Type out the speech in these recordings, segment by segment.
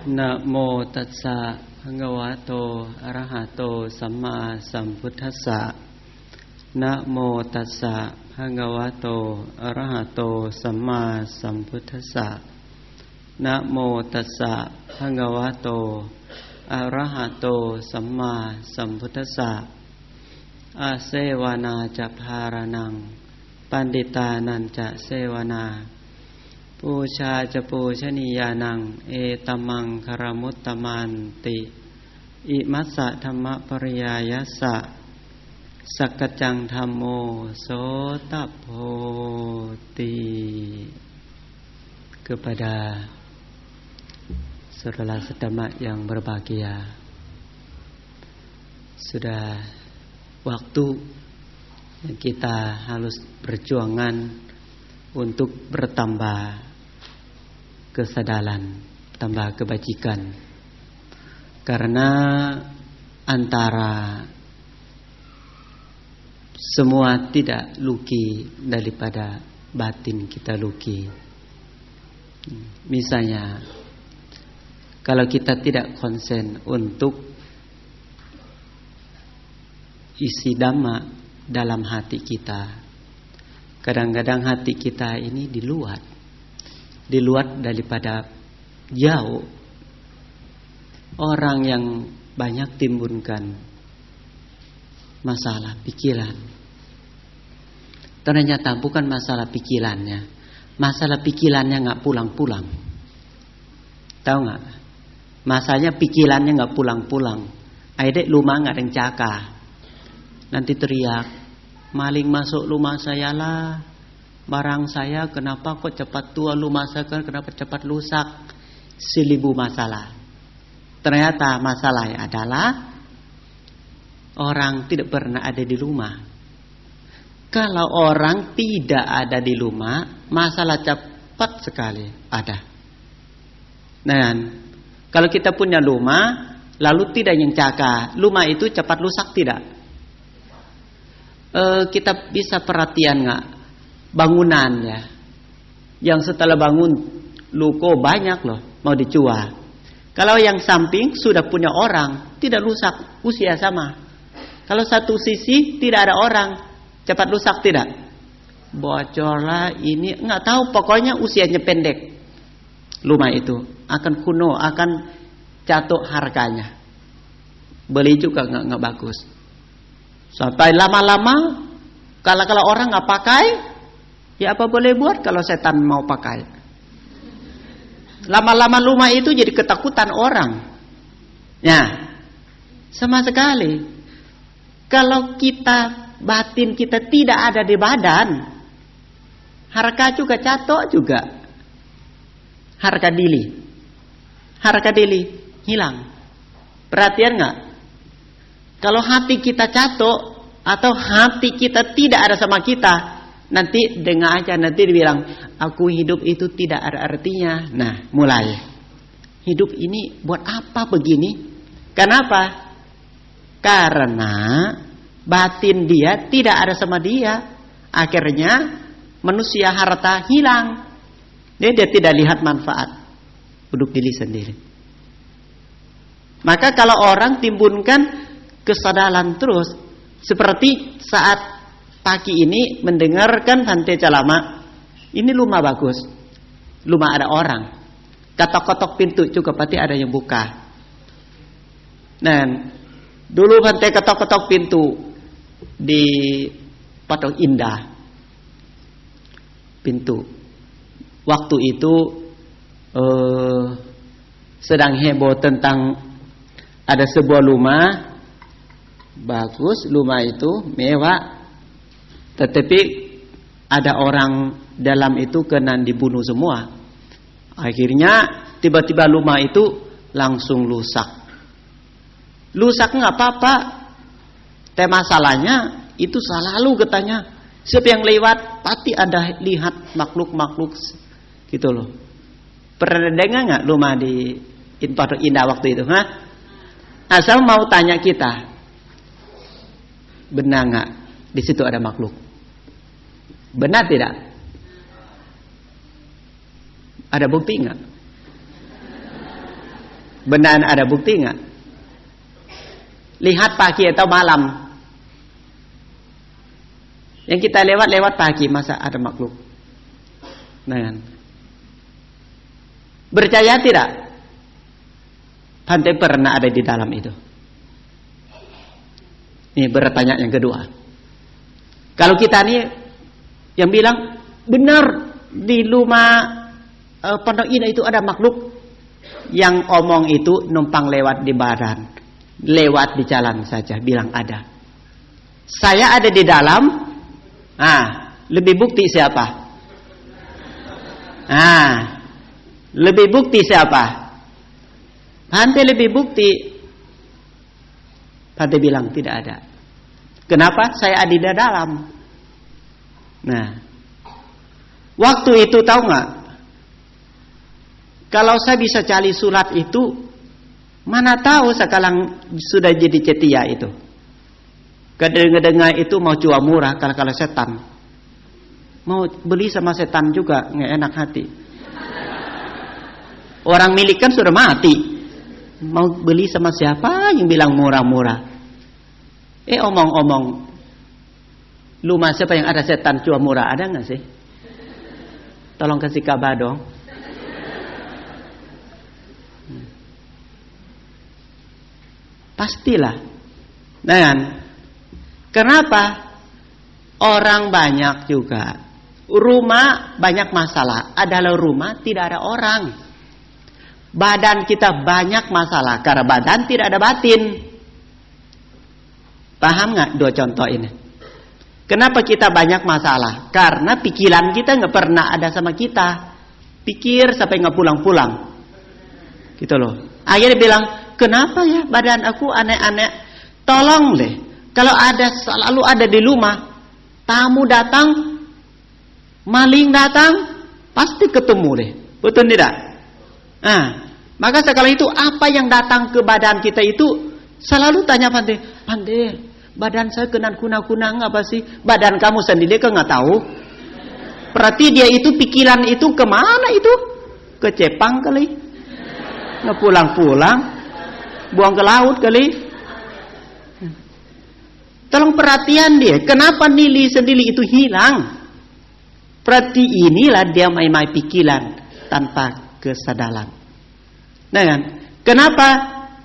นะโมตัสสะภะคะวะโตอะระหะโตสัมมาสัมพุทธัสสะนะโมตัสสะภะคะวะโตอะระหะโตสัมมาสัมพุทธัสสะนะโมตัสสะภะคะวะโตอะระหะโตสัมมาสัมพุทธัสสะอาเสวนาจะภารนังปันดิตานันจะเสวนาปูชาจะปูชนียานังเอตมังคารมุตตมันติอิมัสสะธรรมปริยายัสสะสักกจังธัมโมโสตโพติ kepada saudara sedama yang berbahagia, sudah waktu yang kita harus berjuangan untuk bertambah kesadaran, tambah kebajikan. Karena antara semua tidak luki daripada batin kita luki. Misalnya, kalau kita tidak konsen untuk isi dhamma dalam hati kita, kadang-kadang hati kita ini diluat daripada jauh. Orang yang banyak timbulkan masalah pikiran, ternyata bukan masalah pikirannya, masalah pikirannya nggak pulang-pulang. Tahu nggak? Masanya pikirannya nggak pulang-pulang. Aidek rumah nggak ada yang jaga, nanti teriak, maling masuk rumah saya lah, barang saya kenapa kok cepat tua, rumah saya kenapa cepat rusak, 1000 masalah. Ternyata masalahnya adalah orang tidak pernah ada di rumah. Kalau orang tidak ada di rumah, masalah cepat sekali ada. Dan kalau kita punya rumah, lalu tidak yang jaga, rumah itu cepat rusak tidak? Kita bisa perhatian nggak bangunan ya, yang setelah bangun luko banyak loh mau dijual. Kalau yang samping sudah punya orang, tidak rusak, usia sama. Kalau satu sisi tidak ada orang, cepat rusak tidak? Bocorlah ini, nggak tahu, pokoknya usianya pendek. Rumah itu akan kuno, akan jatuh harganya. Beli juga nggak bagus. Sampai lama-lama, kalau orang nggak pakai, ya apa boleh buat kalau setan mau pakai. Lama-lama rumah itu jadi ketakutan orang. Ya, sama sekali. Kalau kita batin kita tidak ada di badan, harga juga jatuh juga. Harga diri hilang. Perhatian nggak? Kalau hati kita jatuh atau hati kita tidak ada sama kita, nanti dengar aja, nanti dibilang aku hidup itu tidak ada artinya. Nah, mulai hidup ini buat apa begini? Kenapa? Karena batin dia tidak ada sama dia. Akhirnya manusia harta hilang. Dia tidak lihat manfaat untuk diri sendiri. Maka kalau orang timbulkan kesadaran terus, seperti saat pagi ini mendengarkan Bante Calama, ini rumah bagus, rumah ada orang, ketok-ketok pintu juga pasti ada yang buka. Dan dulu Bante ketok-ketok pintu di Pondok Indah, pintu. Waktu itu sedang heboh tentang ada sebuah rumah bagus, rumah itu mewah, tetapi ada orang dalam itu kena dibunuh semua. Akhirnya tiba-tiba rumah itu langsung rusak. Rusak nggak apa-apa, tapi masalahnya itu selalu katanya siapa yang lewat pasti ada lihat makhluk-makhluk gitu loh. Pernah dengar nggak rumah di Pondok Indah waktu itu? Asal mau tanya kita, benar nggak di situ ada makhluk? Benar tidak? Ada bukti nggak? Benar ada bukti nggak? Lihat pagi atau malam. Yang kita lewat pagi, masa ada makhluk? Nah, percaya tidak? Bante pernah ada di dalam itu. Ini bertanya yang kedua. Kalau kita nih yang bilang benar di rumah pondok ini itu ada makhluk, yang omong itu numpang lewat di badan, lewat di jalan saja bilang ada. Saya ada di dalam. Lebih bukti siapa? Lebih bukti siapa? Bante lebih bukti. Bante bilang tidak ada. Kenapa? Saya ada di dalam. Nah, waktu itu tahu nggak? Kalau saya bisa cari surat itu, mana tahu sekarang sudah jadi cetia itu. Kadang-kadang itu mau jual murah kalau setan. Mau beli sama setan juga nggak enak hati. Orang milik kan sudah mati. Mau beli sama siapa yang bilang murah-murah? Omong-omong, rumah siapa yang ada setan jual murah, ada nggak sih? Tolong kasih kabar dong. Pastilah. Dan kenapa? Orang banyak juga. Rumah banyak masalah. Adalah rumah tidak ada orang. Badan kita banyak masalah. Karena badan tidak ada batin. Paham nggak dua contoh ini? Kenapa kita banyak masalah? Karena pikiran kita nggak pernah ada sama kita. Pikir sampai nggak pulang-pulang. Gitu loh. Akhirnya bilang, kenapa ya badan aku aneh-aneh? Tolong deh. Kalau ada selalu ada di rumah, tamu datang, maling datang, pasti ketemu deh. Betul tidak? Maka sekali itu apa yang datang ke badan kita itu selalu tanya Bante, badan saya kunang-kunang apa sih? Badan kamu sendiri kan nggak tahu. Berarti dia itu pikiran itu kemana itu? Ke Jepang kali? Nggak pulang-pulang, buang ke laut kali? Tolong perhatian dia. Kenapa nilai sendiri itu hilang? Berarti inilah dia main-main pikiran tanpa kesadaran. Nah kan? Kenapa?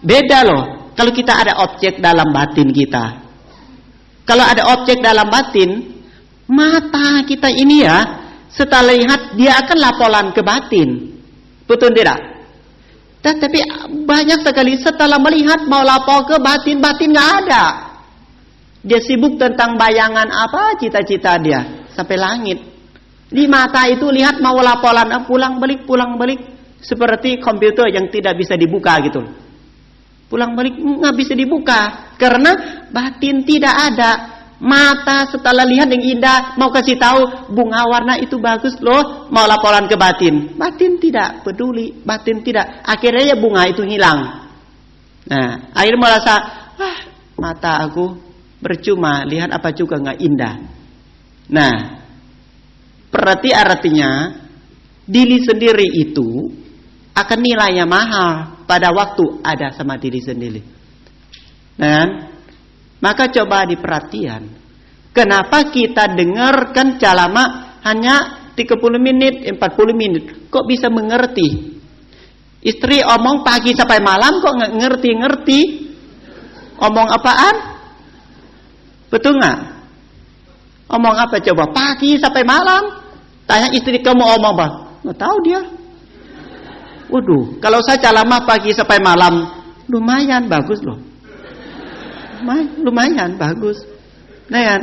Beda loh. Kalau kita ada objek dalam batin kita. Kalau ada objek dalam batin, mata kita ini ya, setelah lihat dia akan laporan ke batin. Betul tidak? Tapi banyak sekali setelah melihat mau lapor ke batin, batin nggak ada. Dia sibuk tentang bayangan apa cita-cita dia sampai langit. Di mata itu lihat mau laporan pulang balik seperti komputer yang tidak bisa dibuka gitu. Pulang balik nggak bisa dibuka karena batin tidak ada. Mata setelah lihat yang indah mau kasih tahu bunga warna itu bagus loh, mau laporan ke batin. Batin tidak peduli, batin tidak. Akhirnya ya bunga itu hilang. Nah, akhirnya merasa mata aku percuma, lihat apa juga nggak indah. Nah, berarti artinya diri sendiri itu akan nilainya mahal pada waktu ada sama diri sendiri. Nah, maka coba diperhatian. Kenapa kita dengarkan ceramah hanya 30 menit, 40 menit? Kok bisa mengerti? Istri omong pagi sampai malam kok nggak ngerti-ngerti? Omong apaan? Betul nggak? Omong apa coba? Pagi sampai malam. Tanya istri kamu omong apa? Nggak tahu dia. Waduh, kalau saya ceramah pagi sampai malam, lumayan bagus loh. Lumayan bagus. Nah kan?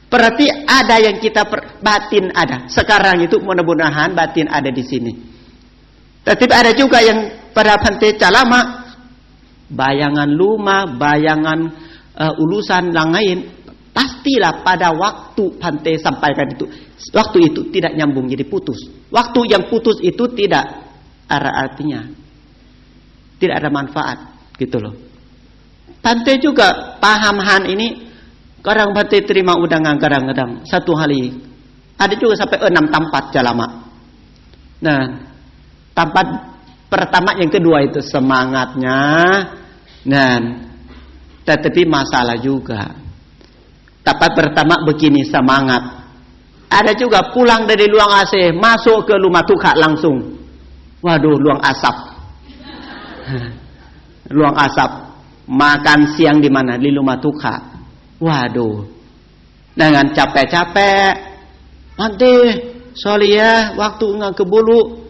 Berarti ada yang kita batin ada. Sekarang itu mudah-mudahan batin ada di sini. Tapi ada juga yang pada Bante ceramah bayangan rumah, bayangan urusan yang lain. Pastilah pada waktu Bante sampaikan itu, waktu itu tidak nyambung jadi putus. Waktu yang putus itu tidak ada artinya, tidak ada manfaat, gitu loh. Bante juga paham hal ini. Kadang Bante terima undangan kadang-kadang satu hari. Ada juga sampai 6 tempat ceramah. Nah, tempat Pertama, yang kedua itu semangatnya. Dan tetapi masalah juga. Tapi pertama begini, semangat. Ada juga pulang dari luang AC, masuk ke rumah tukak langsung. Waduh, luang asap. Luang asap. Makan siang di mana? Di rumah tukak. Waduh. Dengan capek-capek. Nanti, sorry ya, waktu nggak kebulu.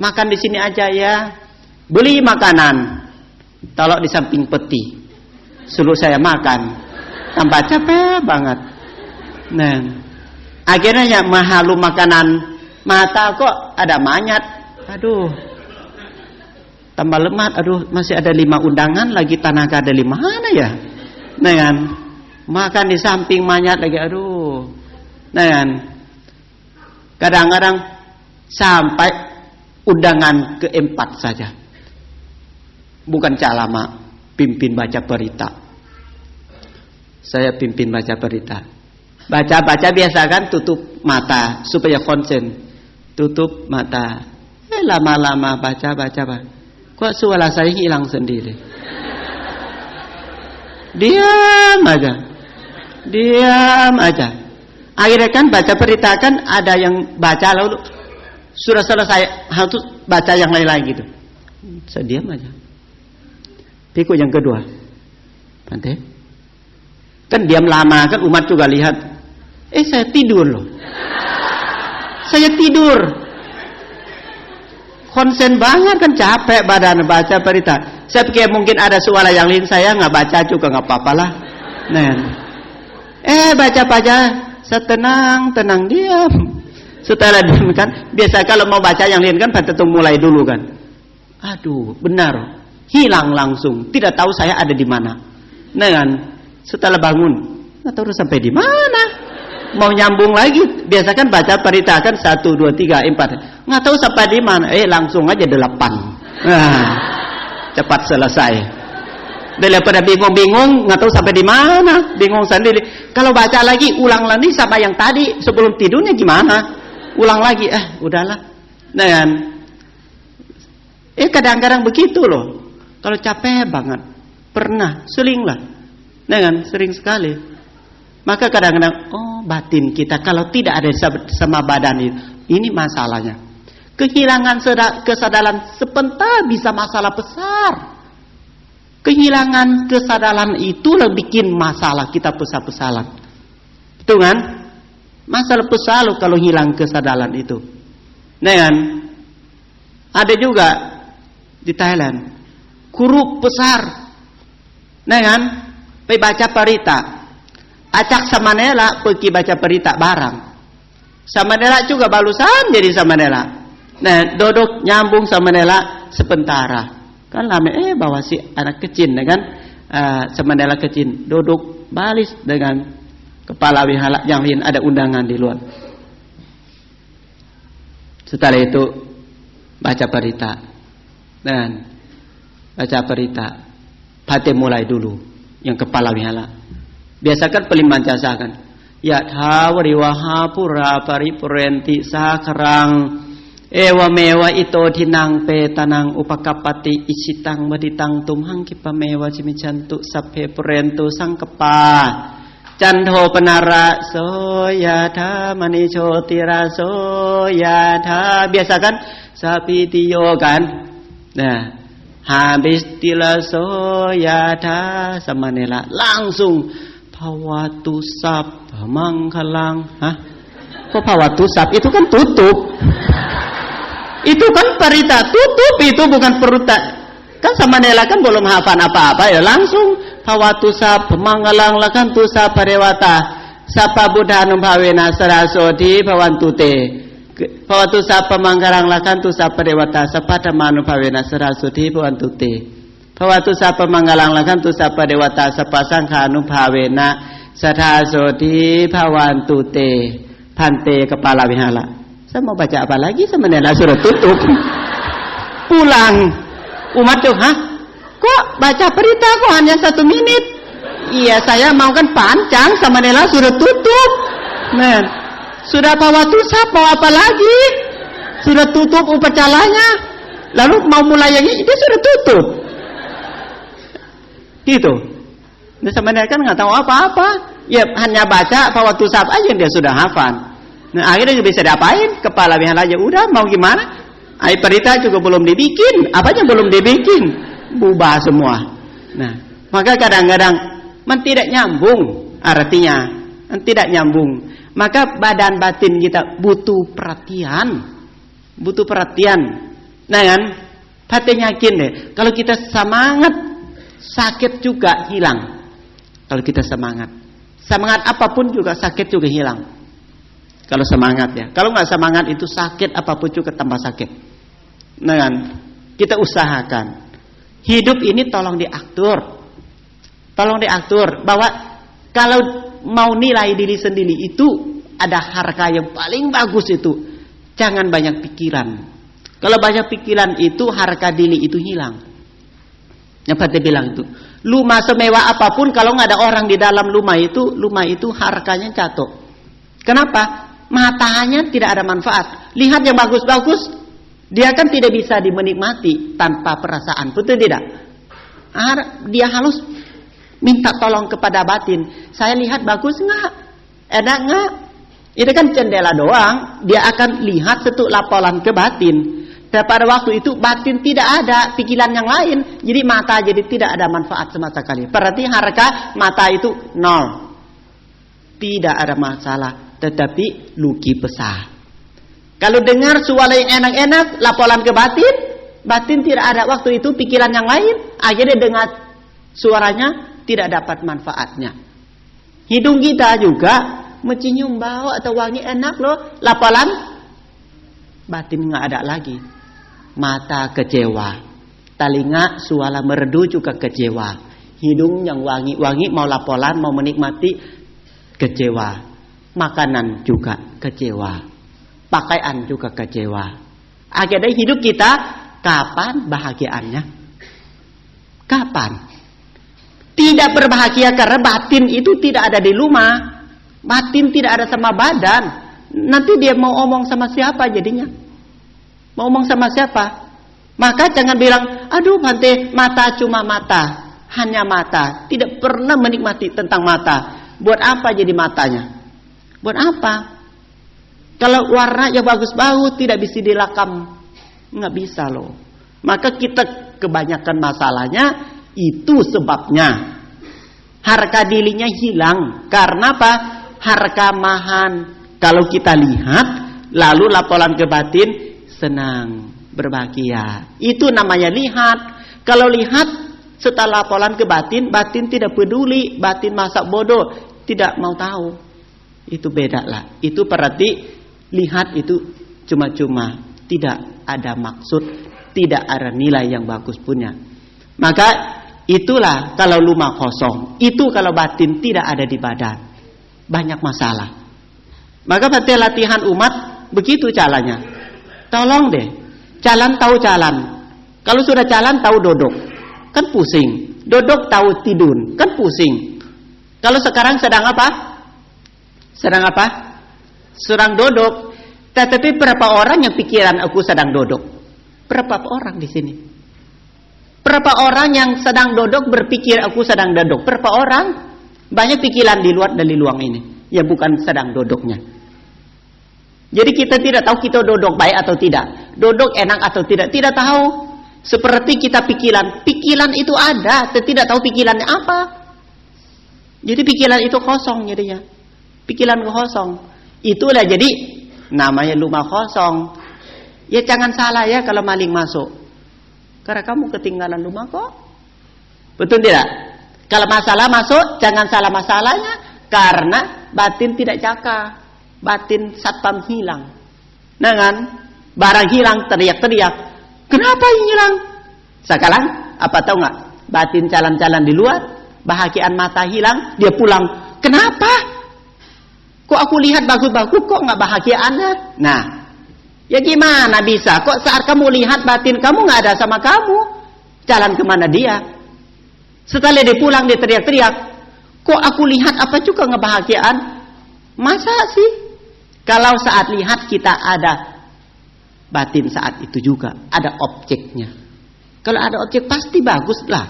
Makan di sini aja ya. Beli makanan. Taruh di samping peti. Suruh saya makan. Tambah capek banget. Nah, akhirnya mahalu makanan. Mata kok ada manyat. Aduh. Tambah lemat. Aduh, masih ada 5 undangan lagi, tenaga dari mana ya? Nah kan. Makan di samping manyat lagi. Aduh. Nah kan. Kadang-kadang sampai undangan keempat saja. Bukan calama, pimpin baca berita. Saya pimpin baca berita. Baca-baca biasa kan tutup mata supaya konsen. Tutup mata. Lama-lama baca. Kok suara saya hilang sendiri? Diam aja. Akhirnya kan baca berita kan ada yang baca lalu sudah selesai harus baca yang lain-lain gitu. Saya diam aja. Piku yang kedua. Nanti. Kan diam lama kan umat juga lihat. Saya tidur loh. Saya tidur. Konsen banget kan, capek badan baca berita. Saya pikir mungkin ada suara yang lain, saya nggak baca juga nggak apa-apa lah. Nah. Baca. Saya tenang diam. Setelah diam kan, biasa kalau mau baca yang lain kan tentu mulai dulu kan. Aduh, benar. Hilang langsung, tidak tahu saya ada di mana. Nah kan, setelah bangun, nggak tahu sampai di mana. Mau nyambung lagi, biasa kan baca berita kan 1, 2, 3, 4. Nggak tahu sampai di mana. Langsung aja 8. Nah, cepat selesai. Daripada bingung-bingung, nggak tahu sampai di mana, bingung sendiri. Kalau baca lagi, ulang lagi sama yang tadi sebelum tidurnya gimana? Ulang lagi, udahlah. Nah kan, kadang-kadang begitu loh. Kalau capek banget, pernah, sering lah. Dengan sering sekali. Maka kadang-kadang, batin kita kalau tidak ada sama badan ini masalahnya. Kehilangan kesadaran sebentar bisa masalah besar. Kehilangan kesadaran itu bikin masalah kita besar-besaran. Betul kan? Masalah besar kalau hilang kesadaran itu. Dengan ada juga di Thailand. Guru besar. Nah kan, pergi baca berita. Acak samanela pergi baca berita barang. Samanela juga balusan jadi samanela. Nah, duduk nyambung samanela sementara. Kan lama bawa si anak kecil kan. Samanela kecil duduk balis dengan kepala wihala yang lain, ada undangan di luar. Setelah itu baca berita. Dan baca berita, hati mulai dulu yang kepala wihala. Biasakan peliman jasa kan. Ya thawariwaha pura paripurenti sakarang ewa mewa ito tinang petanang upakapati isitang maditang tumhang kipamewa cimicantu sape purentu sangkepa canto penara soyatha manicho tira soyatha. Biasakan sapi tiyo kan. Nah, habis tilaso yada samanela langsung pawatu sap mangkalang. Kok pawatu sap itu kan tutup. Itu kan berita tutup, itu bukan peruta. Kan samanela kan belum hafal apa-apa ya langsung pawatu sap mangkalang lakan tu sap parewata sapa buddhanum bhavena sarasoti bhavantute. Pawatu sapa mangkarang lakan tu sapa dewata sapa dhamanu bhavena saraswati bhavantute. Pawatu sapa mangkarang lakan tu sapa dewata sapa sangkhanu bhavena saraswati bhavantute. Bhante kepala wihala. Saya mau baca apa lagi sebenarnya sudah tutup. Pulang. Umat tuh, kok baca berita kok hanya 1 menit? Iya, saya mau kan panjang sebenarnya sudah tutup. Men. Sudah pawatu sap mau apa lagi? Sudah tutup upacaranya. Lalu mau mulai yang ini dia sudah tutup. Gitu. Dia sebenarnya kan nggak tahu apa-apa. Ya hanya baca waktu saat aja dia sudah hafal. Nah akhirnya bisa diapain? Kepala biar aja udah mau gimana? Air perita juga belum dibikin. Apanya belum dibikin? Bubar semua. Nah maka kadang-kadang tidak nyambung artinya. Tidak nyambung. Maka badan batin kita butuh perhatian. Butuh perhatian. Nah kan? Hati yakin deh. Kalau kita semangat, sakit juga hilang. Kalau kita semangat. Semangat apapun juga sakit juga hilang. Kalau semangat ya. Kalau nggak semangat itu sakit apapun juga tambah sakit. Nah kan? Kita usahakan. Hidup ini tolong diatur. Tolong diatur. Bahwa kalau mau nilai diri sendiri itu ada harga yang paling bagus itu. Jangan banyak pikiran. Kalau banyak pikiran itu harga diri itu hilang. Yang Fatih bilang itu. Rumah semewah apapun kalau nggak ada orang di dalam rumah itu harganya jatuh. Kenapa? Matanya tidak ada manfaat. Lihat yang bagus-bagus, dia kan tidak bisa dimenikmati tanpa perasaan. Betul tidak? Dia harus minta tolong kepada batin. Saya lihat bagus nggak? Enak nggak? Itu kan jendela doang. Dia akan lihat satu laporan ke batin. Dan pada waktu itu batin tidak ada pikiran yang lain. Jadi mata jadi tidak ada manfaat sama sekali. Berarti harga mata itu nol. Tidak ada masalah. Tetapi luki besar. Kalau dengar suara yang enak-enak, laporan ke batin. Batin tidak ada waktu itu pikiran yang lain. Akhirnya dengar suaranya tidak dapat manfaatnya. Hidung kita juga mencium bau atau wangi enak loh. Laporan batin nggak ada lagi. Mata kecewa, telinga suara merdu juga kecewa, hidung yang wangi-wangi mau laporan mau menikmati kecewa, makanan juga kecewa, pakaian juga kecewa. Akhirnya hidup kita kapan bahagiaannya? Kapan? Tidak berbahagia karena batin itu tidak ada di rumah, batin tidak ada sama badan. Nanti dia mau omong sama siapa jadinya? Mau ngomong sama siapa? Maka jangan bilang, aduh Bante, mata cuma mata. Hanya mata. Tidak pernah menikmati tentang mata. Buat apa jadi matanya? Buat apa? Kalau warna yang bagus-bagus tidak bisa dilakam. Nggak bisa loh. Maka kita kebanyakan masalahnya, itu sebabnya. Harga dirinya hilang. Karena apa? Harga mahan. Kalau kita lihat, lalu laporan ke batin, senang, berbahagia. Itu namanya lihat. Kalau lihat setelah laporan ke batin, batin tidak peduli, batin masa bodoh, tidak mau tahu. Itu beda lah. Itu berarti lihat itu cuma-cuma, tidak ada maksud, tidak ada nilai yang bagus punya. Maka itulah kalau rumah kosong. Itu kalau batin tidak ada di badan. Banyak masalah. Maka berarti latihan umat begitu caranya. Tolong deh, jalan tahu jalan. Kalau sudah jalan tahu duduk, kan pusing. Duduk tahu tidur, kan pusing. Kalau sekarang sedang apa? Sedang apa? Sedang duduk. Tetapi berapa orang yang pikiran aku sedang duduk? Berapa orang di sini? Berapa orang yang sedang duduk berpikir aku sedang duduk? Berapa orang? Banyak pikiran di luar dari luang ini. Ya bukan sedang duduknya. Jadi kita tidak tahu kita duduk baik atau tidak. Duduk enak atau tidak. Tidak tahu. Seperti kita pikiran. Pikiran itu ada. Tidak tahu pikirannya apa. Jadi pikiran itu kosong jadinya. Pikiran kosong. Itulah jadi namanya rumah kosong. Ya jangan salah ya kalau maling masuk. Karena kamu ketinggalan rumah kok. Betul tidak? Kalau masalah masuk, jangan salah masalahnya. Karena batin tidak jaga. Batin satpam hilang. Nah kan? Barang hilang teriak-teriak. Kenapa hilang? Sekarang apa tahu nggak? Batin jalan-jalan di luar, bahagian mata hilang, dia pulang. Kenapa? Kok aku lihat bagus-bagus kok nggak bahagiaannya? Nah, ya gimana bisa? Kok saat kamu lihat batin kamu nggak ada sama kamu? Jalan kemana dia? Setelah dia pulang dia teriak-teriak. Kok aku lihat apa juga nggak bahagiaan? Masa sih? Kalau saat lihat kita ada batin saat itu juga ada objeknya. Kalau ada objek pasti bagus lah.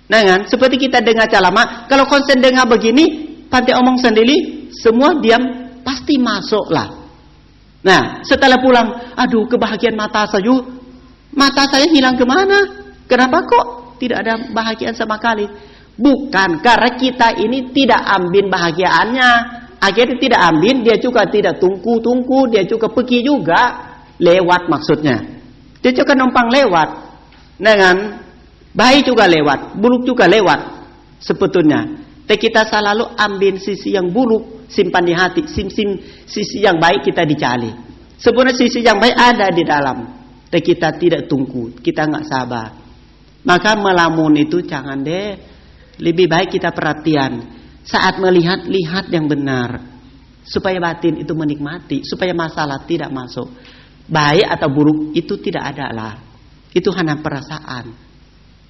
Nah kan, seperti kita dengar ceramah, kalau konsen dengar begini, pandai omong sendiri, semua diam, pasti masuk lah. Nah, setelah pulang, aduh kebahagiaan mata saya hilang kemana? Kenapa kok tidak ada bahagiaan sama kali? Bukan karena kita ini tidak ambil bahagiaannya. Akhirnya tidak ambil, dia juga tidak tunggu, dia juga pergi juga. Lewat maksudnya. Dia juga numpang lewat. Dengan baik juga lewat, buruk juga lewat. Sebetulnya. Tapi kita selalu ambil sisi yang buruk, simpan di hati. Sisi yang baik kita dicari. Sebenarnya sisi yang baik ada di dalam. Tapi kita tidak tunggu, kita nggak sabar. Maka melamun itu jangan deh. Lebih baik kita perhatian. Saat melihat, lihat yang benar. Supaya batin itu menikmati. Supaya masalah tidak masuk. Baik atau buruk itu tidak ada lah. Itu hanya perasaan.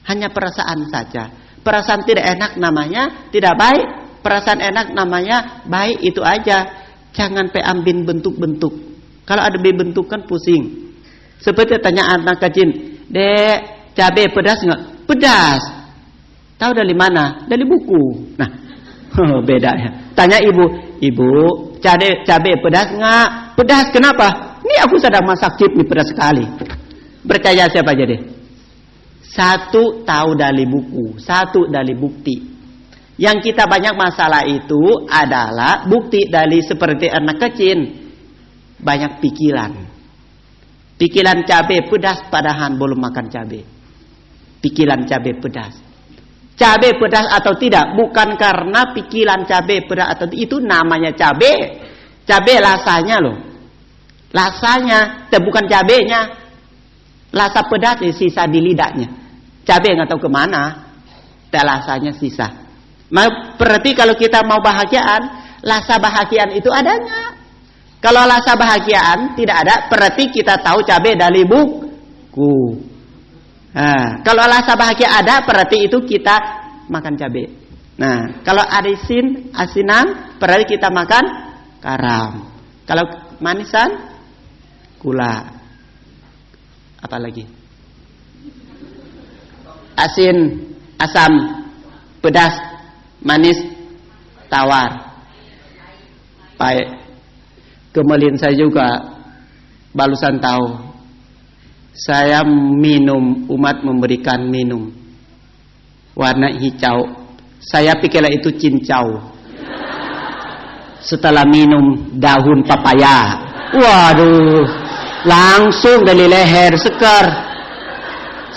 Hanya perasaan saja. Perasaan tidak enak namanya tidak baik. Perasaan enak namanya baik, itu aja. Jangan ambil bentuk-bentuk. Kalau ada bentuk kan pusing. Seperti tanya anak kecil, "Dek, cabai pedas enggak?" "Pedas." "Tahu dari mana?" "Dari buku." Nah, beda ya. Tanya ibu, "Ibu, cabai pedas enggak?" "Pedas." "Kenapa?" "Ini aku sedang masak chip, ini pedas sekali." Percaya siapa aja deh? Satu tahu dari buku, satu dari bukti. Yang kita banyak masalah itu adalah bukti dari seperti anak kecil. Banyak pikiran. Pikiran cabai pedas padahal belum makan cabai. Pikiran cabai pedas. Cabai pedas atau tidak bukan karena pikiran cabai pedas atau itu namanya cabai. Cabai rasanya loh. Rasanya, bukan cabainya. Rasa pedas sisa di lidahnya. Cabai nggak tahu kemana. Dan rasanya sisa. Berarti kalau kita mau bahagiaan, rasa bahagiaan itu adanya. Kalau rasa bahagiaan tidak ada, berarti kita tahu cabai dari buku. Nah, kalau rasa bahagia ada, berarti itu kita makan cabai. Nah, kalau asinan, berarti kita makan garam. Kalau manisan, gula. Apa lagi? Asin, asam, pedas, manis, tawar, pahit. Kemudian saya juga barusan tahu. Saya minum, umat memberikan minum warna hijau. Saya pikirlah itu cincau. Setelah minum daun papaya, waduh, langsung dari leher seker.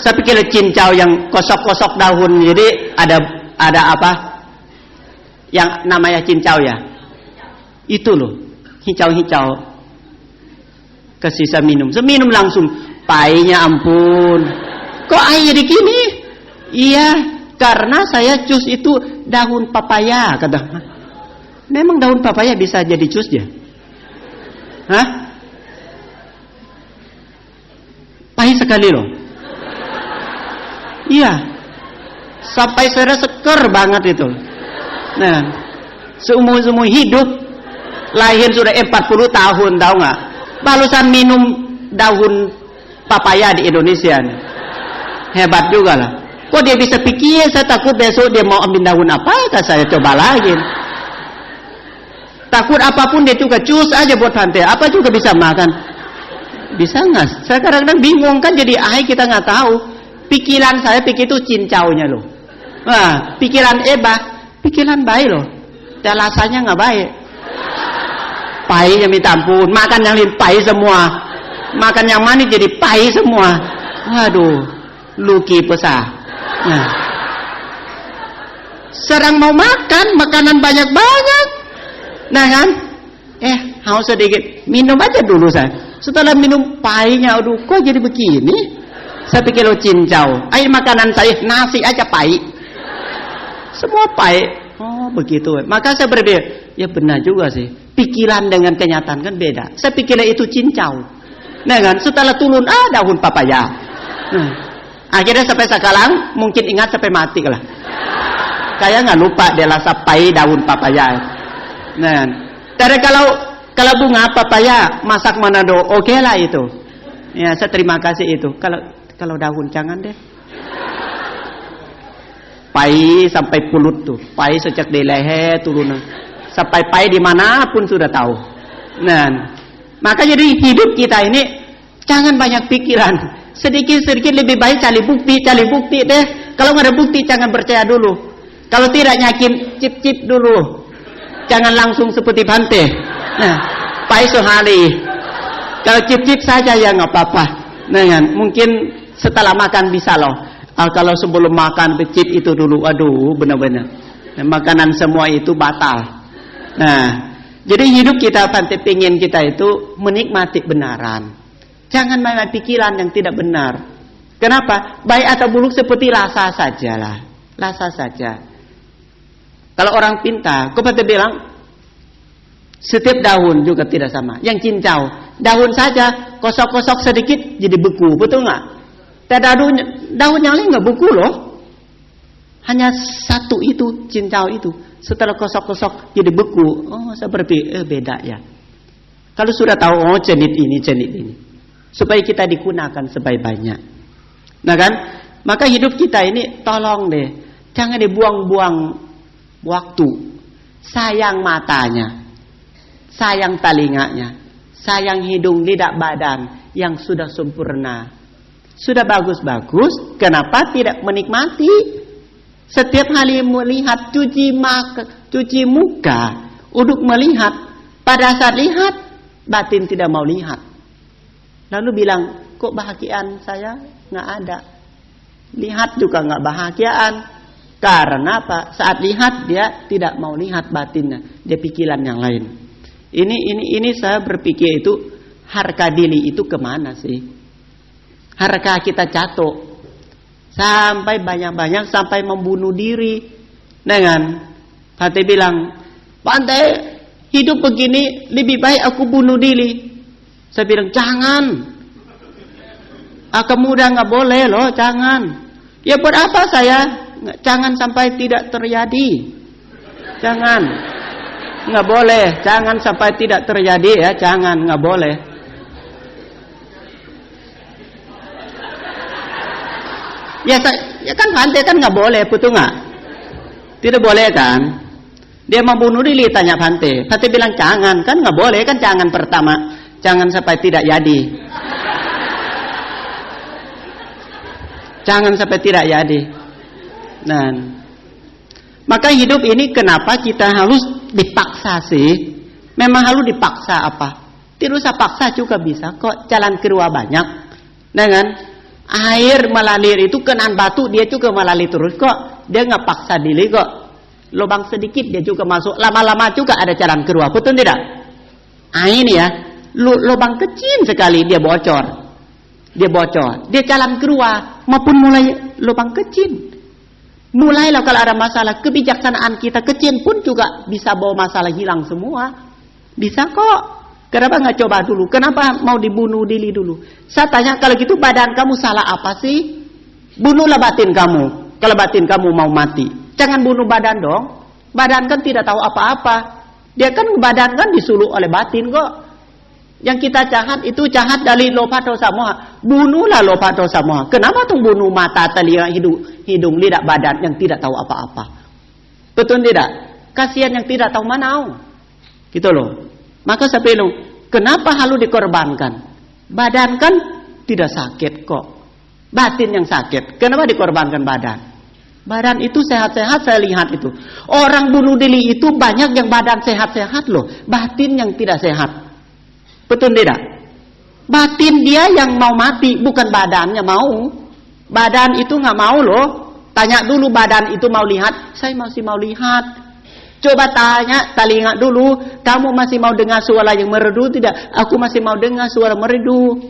Saya pikirlah cincau yang kosok-kosok daun. Jadi ada apa? Yang namanya cincau ya. Itu loh, hijau-hijau. Kesisa minum, seminum langsung. Pahitnya ampun. Kok air jadi gini? Iya, karena saya jus itu daun papaya, kata. Memang daun papaya bisa jadi jus ya? Hah? Pahit sekali loh. Iya. Sampai saya seker banget itu. Nah, seumur hidup, lahir sudah 40 tahun, tahu nggak? Barusan minum daun papaya di Indonesia nih. Hebat juga lah. Kok dia bisa pikir? Saya takut besok dia mau ambil daun apa, saya coba lagi. Takut apapun dia juga jus aja buat pantai. Apa juga bisa makan. Bisa nggak? Saya kadang-kadang bingung kan, jadi kita nggak tahu. Pikiran saya pikir itu cincaunya loh. Nah, pikiran pikiran baik loh. Dan rasanya nggak baik. Pahitnya minta ampun. Makan yang lain pahit semua. Makan yang manis jadi pahit semua. Waduh, luki pesah. Nah. Serang mau makan, makanan banyak-banyak. Nah kan? Haus sedikit. Minum aja dulu saya. Setelah minum pahitnya, aduh, kok jadi begini? Saya pikir lo cincau. Air makanan saya, nasi aja pahit. Semua pahit. Oh, begitu. Maka saya berpikir, ya benar juga sih. Pikiran dengan kenyataan kan beda. Saya pikirnya itu cincau. Nah kan, setelah turun daun papaya. Akhirnya sampai sekarang mungkin ingat sampai mati lah. Kayak nggak lupa dia rasa pahit daun papaya. Nah, karena kalau bunga papaya masak Manado, oke lah itu. Ya, saya terima kasih itu. Kalau daun jangan deh. Pai sampai pulut tuh. Pai sejak di leher turun. Sampai pai dimanapun sudah tahu. Nah, maka jadi hidup kita ini jangan banyak pikiran. Sedikit-sedikit lebih baik cari bukti deh. Kalau nggak ada bukti jangan percaya dulu. Kalau tidak yakin cip dulu. Jangan langsung seperti Bante. Nah, pai sehari. Kalau cip saja ya nggak apa-apa. Nah, mungkin setelah makan bisa loh. Kalau sebelum makan cip itu dulu, aduh benar-benar. Nah, makanan semua itu batal. Nah, jadi hidup kita Bante pingin kita itu menikmati benaran. Jangan banyak pikiran yang tidak benar. Kenapa? Baik atau buruk seperti rasa sajalah. Rasa saja. Kalau orang pintar, kau Bante bilang setiap daun juga tidak sama. Yang cincau, daun saja kosok-kosok sedikit jadi beku, betul nggak? Tapi daun yang lain nggak beku loh. Hanya satu itu cincau itu. Setelah kosok-kosok jadi beku. Oh, seperti beda ya. Kalau sudah tahu jenis ini, supaya kita digunakan sebaik-baiknya. Nah kan, maka hidup kita ini tolong deh, jangan dibuang-buang waktu. Sayang matanya. Sayang telinganya, sayang hidung, lidah, badan yang sudah sempurna, sudah bagus-bagus. Kenapa tidak menikmati? Setiap kali melihat cuci muka, uduk melihat, pada saat lihat batin tidak mau lihat. Lalu bilang, kok bahagiaan saya nggak ada? Lihat juga nggak bahagiaan. Karena apa? Saat lihat dia tidak mau lihat batinnya, dia pikiran yang lain. Ini saya berpikir itu harga diri itu kemana sih? Harga kita jatuh sampai banyak-banyak sampai membunuh diri. Dengan Bante bilang, Bante hidup begini lebih baik aku bunuh diri. Saya bilang jangan. Kamu udah nggak boleh loh, jangan. Ya buat apa saya? Jangan sampai tidak terjadi. Jangan. Nggak boleh, jangan sampai tidak terjadi ya, jangan, nggak boleh. Ya kan Bante kan nggak boleh, betul nggak? Tidak boleh kan? Dia mau bunuh diri, tanya Bante. Bante bilang jangan, kan nggak boleh kan? Jangan pertama, jangan sampai tidak jadi. Jangan sampai tidak jadi. Nah, maka hidup ini kenapa kita harus dipaksa sih? Memang harus dipaksa apa? Tidak usah paksa juga bisa kok. Jalan keluar banyak. Dengan air mengalir itu kenaan batu dia juga mengalir terus kok. Dia nggak paksa diri kok. Lubang sedikit dia juga masuk. Lama-lama juga ada jalan keluar. Betul tidak? Ini ya. Lubang kecil sekali dia bocor. Dia jalan keluar. Maupun mulai lubang kecil. Mulailah kalau ada masalah, kebijaksanaan kita kecil pun juga bisa bawa masalah hilang semua. Bisa kok. Kenapa nggak coba dulu? Kenapa mau dibunuh diri dulu? Saya tanya, kalau gitu badan kamu salah apa sih? Bunuhlah batin kamu. Kalau batin kamu mau mati. Jangan bunuh badan dong. Badan kan tidak tahu apa-apa. Dia kan badan kan disuruh oleh batin kok. Yang kita jahat itu jahat dari lopa dosa moha. Bunuhlah lopa dosa moha. Kenapa tuh bunuh mata, telinga, hidung, lidah, badan yang tidak tahu apa-apa? Betul tidak? Kasihan yang tidak tahu manau. Gitu loh. Maka saya bilang, kenapa harus dikorbankan? Badan kan tidak sakit kok. Batin yang sakit. Kenapa dikorbankan badan? Badan itu sehat-sehat, saya lihat itu. Orang bunuh diri itu banyak yang badan sehat-sehat loh. Batin yang tidak sehat. Betul tidak? Batin dia yang mau mati, bukan badannya mau. Badan itu nggak mau loh. Tanya dulu badan itu mau lihat, saya masih mau lihat. Coba tanya telinga dulu, kamu masih mau dengar suara yang merdu tidak? Aku masih mau dengar suara merdu.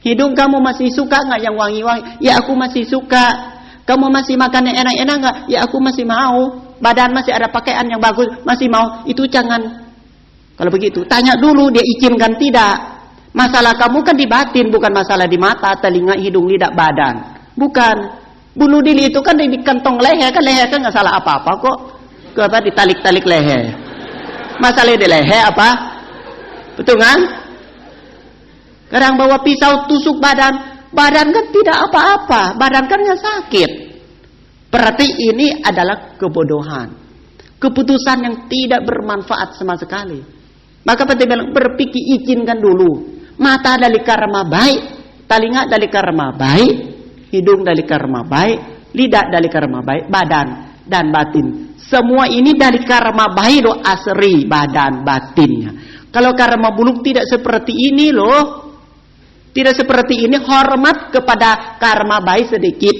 Hidung kamu masih suka nggak yang wangi-wangi? Ya aku masih suka. Kamu masih makan yang enak-enak nggak? Ya aku masih mau. Badan masih ada pakaian yang bagus, masih mau. Itu jangan. Kalau begitu, tanya dulu dia izinkan tidak. Masalah kamu kan di batin, bukan masalah di mata, telinga, hidung, lidah, badan. Bukan. Bunuh diri itu kan di kantong leher, kan leher kan nggak salah apa-apa kok. Apa ditalik-talik leher. Masalah di leher apa? Betul kan? Kadang bawa pisau tusuk badan. Badan kan tidak apa-apa. Badan kan nggak sakit. Berarti ini adalah kebodohan. Keputusan yang tidak bermanfaat sama sekali. Maka penting bilang, berpikir izinkan dulu. Mata dari karma baik. Telinga dari karma baik. Hidung dari karma baik. Lidah dari karma baik. Badan dan batin. Semua ini dari karma baik loh. Asri badan batinnya. Kalau karma buruk tidak seperti ini loh. Tidak seperti ini, hormat kepada karma baik sedikit.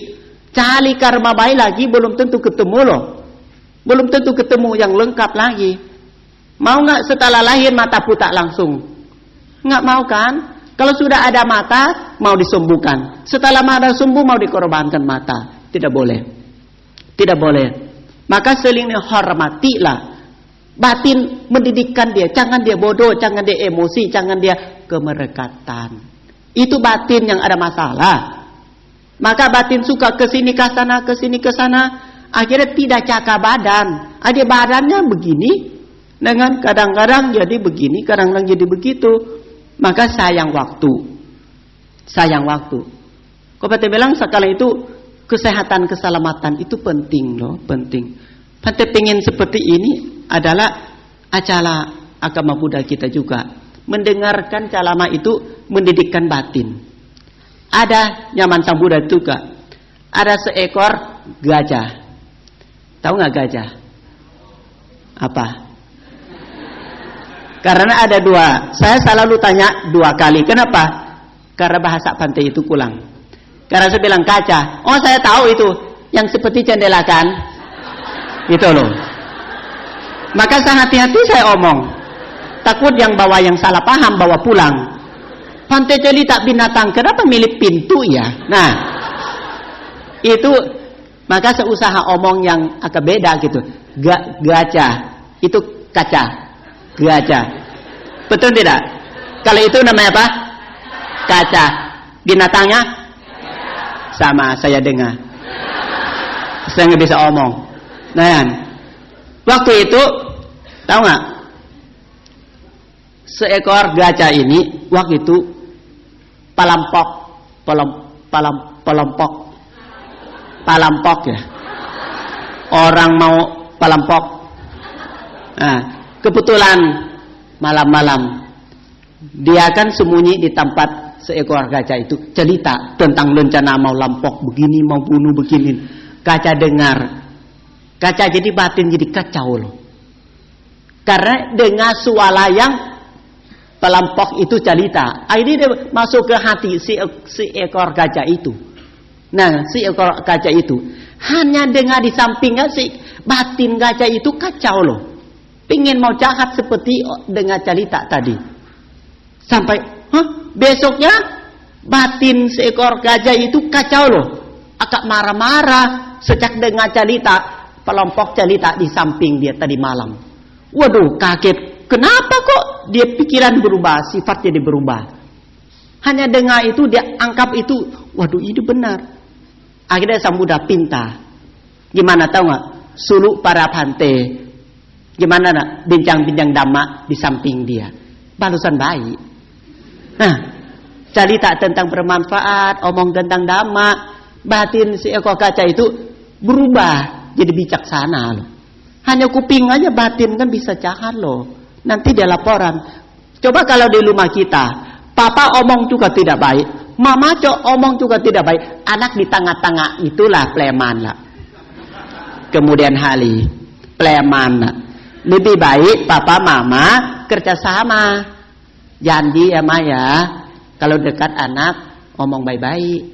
Cari karma baik lagi belum tentu ketemu loh. Belum tentu ketemu yang lengkap lagi. Mau nggak setelah lahir mata buta langsung? Nggak mau kan? Kalau sudah ada mata mau disembuhkan. Setelah mata sembuh mau dikorbankan mata. Tidak boleh. Tidak boleh. Maka seling hormatilah. Batin mendidikkan dia. Jangan dia bodoh, jangan dia emosi, jangan dia kemerekatan. Itu batin yang ada masalah. Maka batin suka kesini ke sana, kesini ke sana. Akhirnya tidak jaga badan. Ada badannya begini. Dengan kadang-kadang jadi begini, kadang-kadang jadi begitu. Maka sayang waktu. Sayang waktu. Kau bilang sekali itu kesehatan, keselamatan itu penting loh. Penting. Penting seperti ini adalah acara agama Buddha kita juga. Mendengarkan ceramah itu mendidikkan batin. Ada nyaman sang Buddha juga. Ada seekor gajah. Tahu nggak gajah? Apa? Karena ada dua. Saya selalu tanya dua kali. Kenapa? Karena bahasa pantai itu kurang. Karena saya bilang gajah. Oh saya tahu itu. Yang seperti jendela kan? Itu loh. Maka saya hati-hati saya omong. Takut yang bawa yang salah paham bawa pulang. Pantai cerita binatang kenapa milih pintu ya? Nah, itu maka saya usaha omong yang agak beda gitu. Gajah itu kaca. Gajah. Betul tidak? Kalau itu namanya apa? Kaca. Binatangnya sama saya dengar. Saya nggak bisa omong. Nah, waktu itu tahu nggak? Seekor gajah ini waktu itu palampok ya. Orang mau palampok. Nah, kebetulan malam-malam dia kan sembunyi di tempat seekor gajah itu cerita tentang rencana mau lampok begini, mau bunuh begini. Gajah dengar. Gajah jadi batin jadi kacau loh. Karena dengar suara yang pelampok itu cerita. Ini dia masuk ke hati si ekor gajah itu. Nah, si ekor gajah itu hanya dengar di sampingnya si batin gajah itu kacau loh. Pingin mau jahat seperti dengar cerita tadi. Sampai, besoknya batin seekor gajah itu kacau loh. Agak marah-marah sejak dengar cerita pelampok cerita di samping dia tadi malam. Waduh, kaget. Kenapa kok dia pikiran berubah, sifat jadi berubah? Hanya dengar itu dia anggap itu, waduh ini benar. Akhirnya sang Buddha pinta. Gimana tahu nggak? Suluk para bhante. Gimana nak? Bincang-bincang dhamma di samping dia. Balusan baik. Nah, cerita tentang bermanfaat, omong tentang dhamma, batin si ekor kaca itu berubah jadi bijaksana loh. Hanya kuping aja batin kan bisa jahat loh. Nanti dia laporan. Coba kalau di rumah kita, papa omong juga tidak baik, mama omong juga tidak baik, anak di tengah-tengah itulah preman lah. Kemudian hari preman lah. Lebih baik papa mama kerjasama. Janji ya Maya, kalau dekat anak omong baik-baik.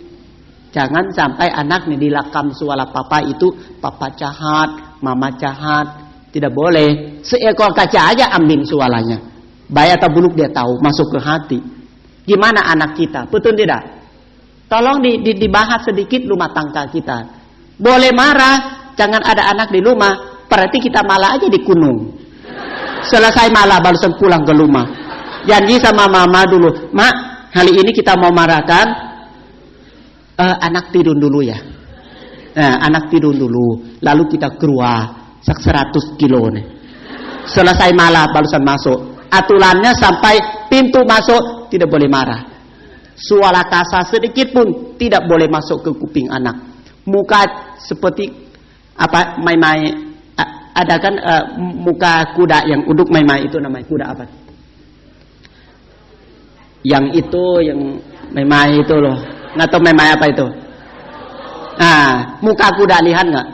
Jangan sampai anak nih dilakam suara papa itu, papa jahat, mama jahat. Tidak boleh. Seekor kaca aja ambil suaranya. Baik atau buruk dia tahu, masuk ke hati. Gimana anak kita? Betul tidak? Tolong dibahas sedikit rumah tangga kita. Boleh marah, jangan ada anak di rumah. Berarti kita malah aja di gunung. Selesai malah barusan pulang ke rumah. Janji sama mama dulu, Mak, hari ini kita mau marahkan. Anak tidur dulu ya. Anak tidur dulu. Lalu kita keluar. 100 kilo nih. Selesai malah barusan masuk. Aturannya sampai pintu masuk tidak boleh marah. Suara kasar sedikit pun tidak boleh masuk ke kuping anak. Muka seperti apa mai-mai, ada kan muka kuda yang uduk mai-mai itu namanya kuda apa? Yang itu yang mai-mai itu loh. Nggak tahu mai-mai apa itu? Nah, muka kuda lihat nggak?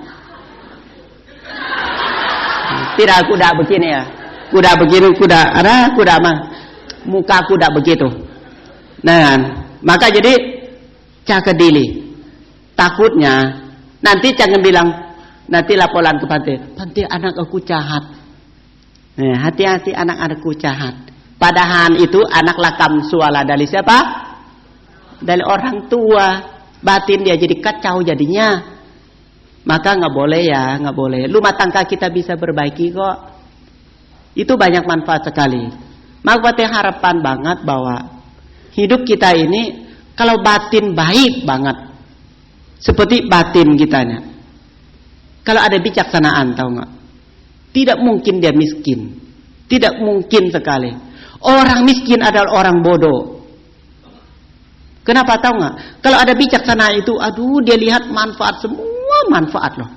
Tidak, kuda begini ya. Kuda begini, ada kuda mah. Muka kuda begitu. Nah, maka jadi jaga diri. Takutnya nanti jangan bilang, nanti laporan ke Panti anak aku jahat. Nah, hati-hati anak-anakku jahat. Padahal itu anak lakam suara dari siapa? Dari orang tua. Batin dia jadi kacau jadinya. Maka nggak boleh ya, nggak boleh. Rumah tangga kita bisa perbaiki kok. Itu banyak manfaat sekali. Maka harapan banget bahwa hidup kita ini kalau batin baik banget, seperti batin kitanya. Kalau ada bijaksanaan, tahu nggak? Tidak mungkin dia miskin. Tidak mungkin sekali. Orang miskin adalah orang bodoh. Kenapa tahu nggak? Kalau ada bijaksana itu, aduh dia lihat manfaat, semua manfaat loh.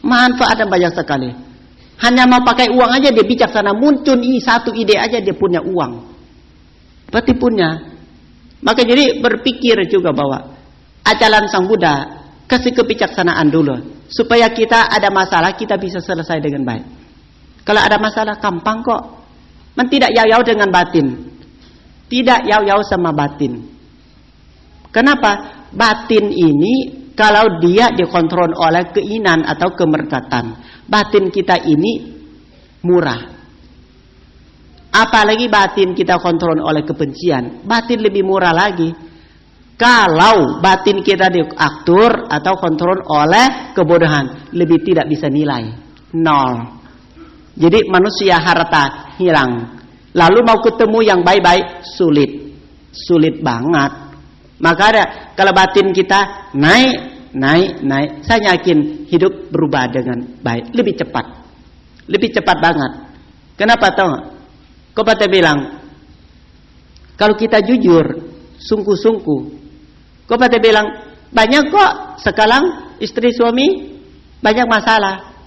Manfaat yang banyak sekali. Hanya mau pakai uang aja dia bijaksana, muncul satu ide aja dia punya uang. Berarti punya. Maka jadi berpikir juga bahwa ajaran Sang Buddha kasih kebijaksanaan dulu supaya kita ada masalah kita bisa selesai dengan baik. Kalau ada masalah gampang kok. Tidak yau-yau dengan batin. Tidak yau-yau sama batin. Kenapa? Batin ini kalau dia dikontrol oleh keinginan atau kemerkatan, batin kita ini murah. Apalagi batin kita kontrol oleh kebencian, batin lebih murah lagi. Kalau batin kita diatur atau kontrol oleh kebodohan, lebih tidak bisa nilai. Nol. Jadi manusia harta hilang. Lalu mau ketemu yang baik-baik sulit. Sulit banget. Maka ada kalau batin kita naik, saya yakin hidup berubah dengan baik, lebih cepat. Lebih cepat banget. Kenapa tahu nggak? Kau pada bilang kalau kita jujur, sungguh-sungguh. Kau pada bilang banyak kok sekarang istri suami banyak masalah.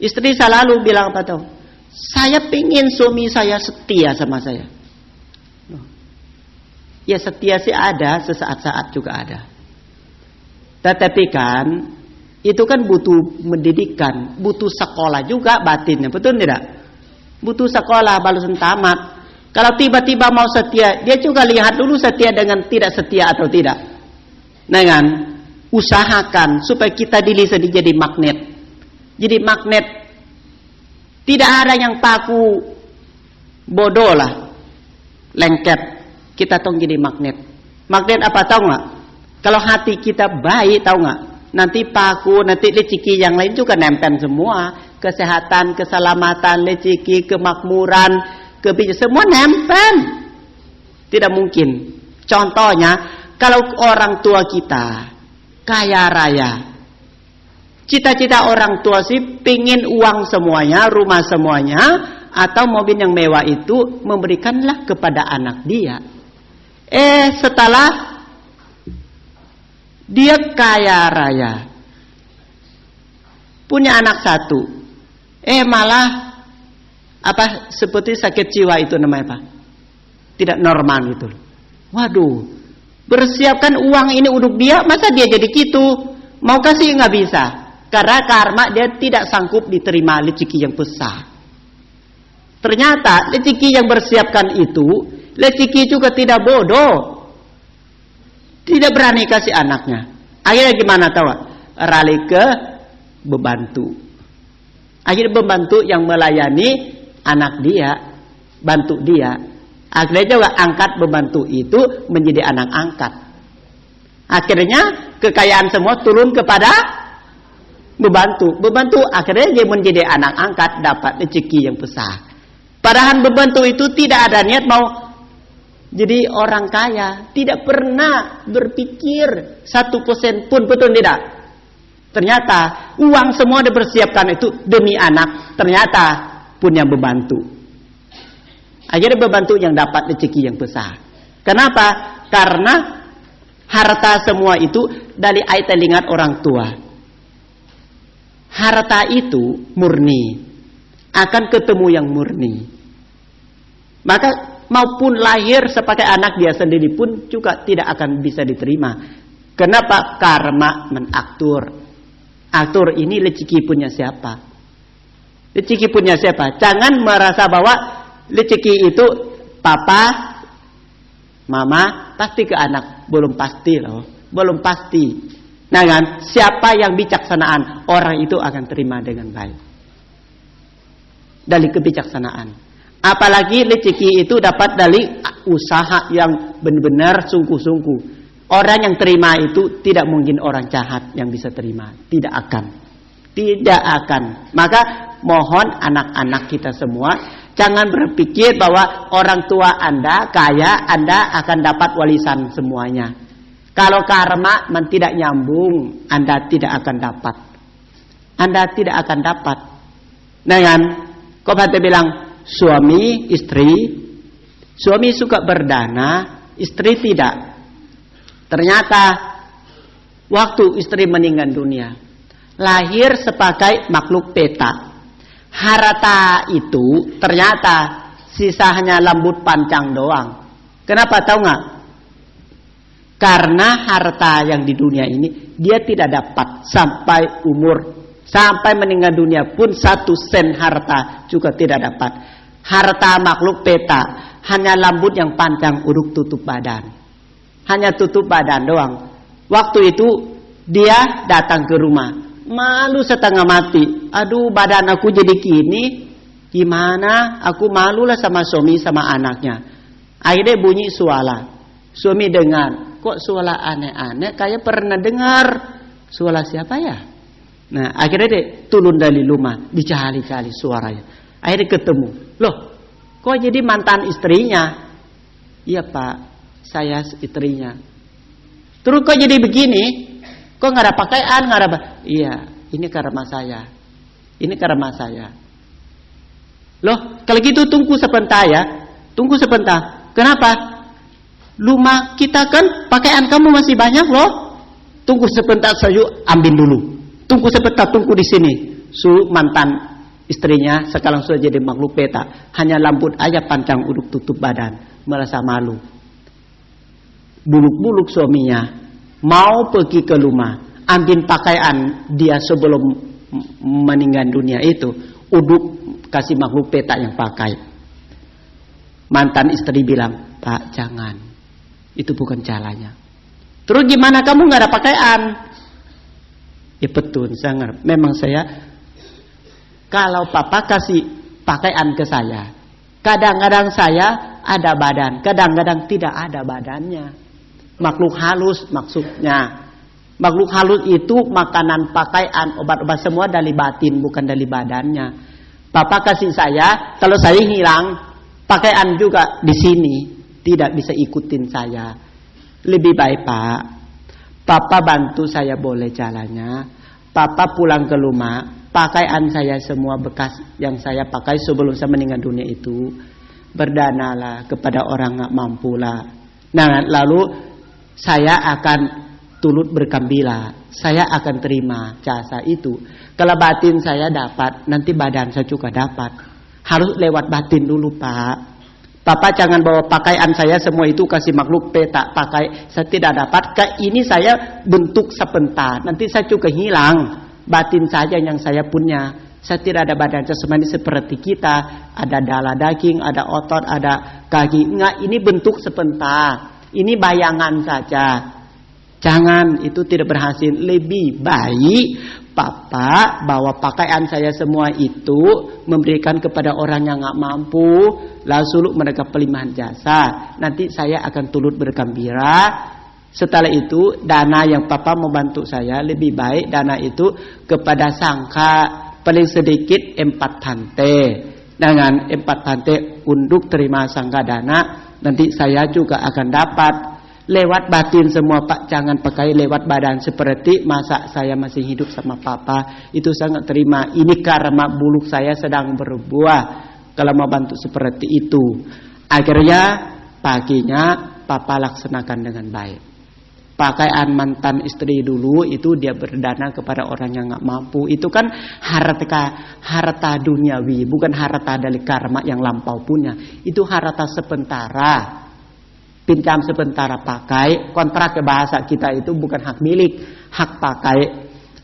Istri selalu bilang apa tahu? Saya pingin suami saya setia sama saya. Ya setia sih ada, sesaat-saat juga ada. Tetapi kan itu kan butuh pendidikan, butuh sekolah juga batinnya, betul tidak? Butuh sekolah balusan tamat. Kalau tiba-tiba mau setia, dia juga lihat dulu setia dengan tidak setia atau tidak. Nah kan, usahakan supaya kita diri sendiri jadi magnet. Jadi magnet. Tidak ada yang paku bodoh lah, lengket. Kita tong jadi magnet. Magnet apa tahu nggak? Kalau hati kita baik tahu nggak? Nanti paku, nanti rezeki yang lain juga nempel semua. Kesehatan, keselamatan, rezeki, kemakmuran, semua nempel. Tidak mungkin. Contohnya, kalau orang tua kita kaya raya, cita-cita orang tua sih pingin uang semuanya, rumah semuanya, atau mobil yang mewah itu memberikanlah kepada anak dia. Setelah dia kaya raya, punya anak satu, malah apa seperti sakit jiwa itu namanya apa? Tidak normal gitu. Waduh, bersiapkan uang ini untuk dia, masa dia jadi gitu? Mau kasih nggak bisa, karena karma dia tidak sanggup diterima rezeki yang besar. Ternyata rezeki yang bersiapkan itu, rezeki juga tidak bodoh. Tidak berani kasih anaknya. Akhirnya gimana tahu? Rali ke membantu. Akhirnya membantu yang melayani anak dia, bantu dia. Akhirnya juga angkat membantu itu menjadi anak angkat. Akhirnya kekayaan semua turun kepada membantu. Membantu akhirnya dia menjadi anak angkat, dapat rezeki yang besar. Padahal membantu itu tidak ada niat mau jadi orang kaya, tidak pernah berpikir 1% pun, betul tidak? Ternyata uang semua dipersiapkan itu demi anak, ternyata punya membantu. Akhirnya membantu yang dapat rezeki yang besar. Kenapa? Karena Harta semua itu dari air telingat orang tua. Harta itu murni, akan ketemu yang murni. Maka maupun lahir sebagai anak dia sendiri pun juga tidak akan bisa diterima. Kenapa? Karma menaktur. Aktur ini rezeki punya siapa? Rezeki punya siapa? Jangan merasa bahwa rezeki itu papa, mama pasti ke anak. Belum pasti loh, belum pasti. Nah kan, siapa yang bijaksanaan, orang itu akan terima dengan baik. Dari kebijaksanaan. Apalagi rezeki itu dapat dari usaha yang benar-benar sungguh-sungguh. Orang yang terima itu tidak mungkin orang jahat yang bisa terima. Tidak akan. Tidak akan. Maka mohon anak-anak kita semua, jangan berpikir bahwa orang tua Anda kaya, Anda akan dapat warisan semuanya. Kalau karma tidak nyambung, Anda tidak akan dapat. Anda tidak akan dapat. Nah kan, kok Bante bilang suami, istri, suami suka berdana, istri tidak. Ternyata waktu istri meninggal dunia, lahir sebagai makhluk peta. Harta itu ternyata sisanya rambut panjang doang. Kenapa tahu nggak? Karena harta yang di dunia ini dia tidak dapat sampai umur, sampai meninggal dunia pun 1 sen harta juga tidak dapat. Harta makhluk peta hanya rambut yang panjang uruk tutup badan, hanya tutup badan doang. Waktu itu dia datang ke rumah, malu setengah mati. Aduh, badan aku jadi gini, gimana? Aku malulah sama suami sama anaknya. Akhirnya bunyi suara. Suami dengar, kok suara aneh-aneh, kayak pernah dengar. Suara siapa ya? Nah, akhirnya dia turun dari rumah, dicari-cari suaranya. Akhirnya ketemu. Loh, kok jadi mantan istrinya? Iya Pak, saya istrinya. Terus kok jadi begini? Kok nggak ada pakaian, nggak ada? Iya, ini karena saya. Ini karena saya. Loh, kalau gitu tunggu sebentar ya. Tunggu sebentar. Kenapa? Rumah kita kan pakaian kamu masih banyak loh. Tunggu sebentar saya ambil dulu. Tunggu sebentar, tunggu di sini. Mantan istrinya sekarang sudah jadi makhluk peta. Hanya rambut aja panjang uduk tutup badan. Merasa malu. Buluk-buluk suaminya. Mau pergi ke rumah. Ambil pakaian dia sebelum meninggal dunia itu. Uduk kasih makhluk peta yang pakai. Mantan istri bilang, Pak jangan. Itu bukan caranya. Terus gimana kamu nggak ada pakaian? Ya betul, sangat. Memang saya, kalau papa kasih pakaian ke saya, kadang-kadang saya ada badan, kadang-kadang tidak ada badannya. Makhluk halus maksudnya. Makhluk halus itu makanan, pakaian, obat-obat semua dari batin, bukan dari badannya. Papa kasih saya, kalau saya hilang, pakaian juga di sini. Tidak bisa ikutin saya. Lebih baik Pak, Papa bantu saya boleh jalannya. Papa pulang ke rumah, pakaian saya semua bekas yang saya pakai sebelum saya meninggal dunia itu, berdanalah kepada orang nggak mampu lah. Nah lalu saya akan turut bergembira, saya akan terima jasa itu. Kalau batin saya dapat, nanti badan saya juga dapat. Harus lewat batin dulu Pak. Papa jangan bawa pakaian saya semua itu kasih makhluk peta pakai. Saya tidak dapat. Ini saya bentuk sebentar. Nanti saya juga hilang. Batin saja yang saya punya. Saya tidak ada badan jasmani seperti kita. Ada dala daging, ada otot, ada kaki. Enggak, ini bentuk sebentar. Ini bayangan saja. Jangan, itu tidak berhasil. Lebih baik Papa bawa pakaian saya semua itu memberikan kepada orang yang nggak mampu, lalu mereka pelimpahan jasa. Nanti saya akan turut bergembira. Setelah itu dana yang Papa membantu saya lebih baik dana itu kepada sangka paling sedikit 4 tante. Dengan 4 tante untuk terima sangka dana, nanti saya juga akan dapat. Lewat batin semua Pak, jangan pakai lewat badan seperti masa saya masih hidup sama Papa. Itu sangat terima. Ini karma buluk saya sedang berbuah. Kalau mau bantu seperti itu. Akhirnya paginya Papa laksanakan dengan baik. Pakaian mantan istri dulu itu dia berdana kepada orang yang nggak mampu. Itu kan harta duniawi, bukan harta dari karma yang lampau punya. Itu harta sementara. Pinjam sementara pakai, kontrak ke bahasa kita itu bukan hak milik, hak pakai.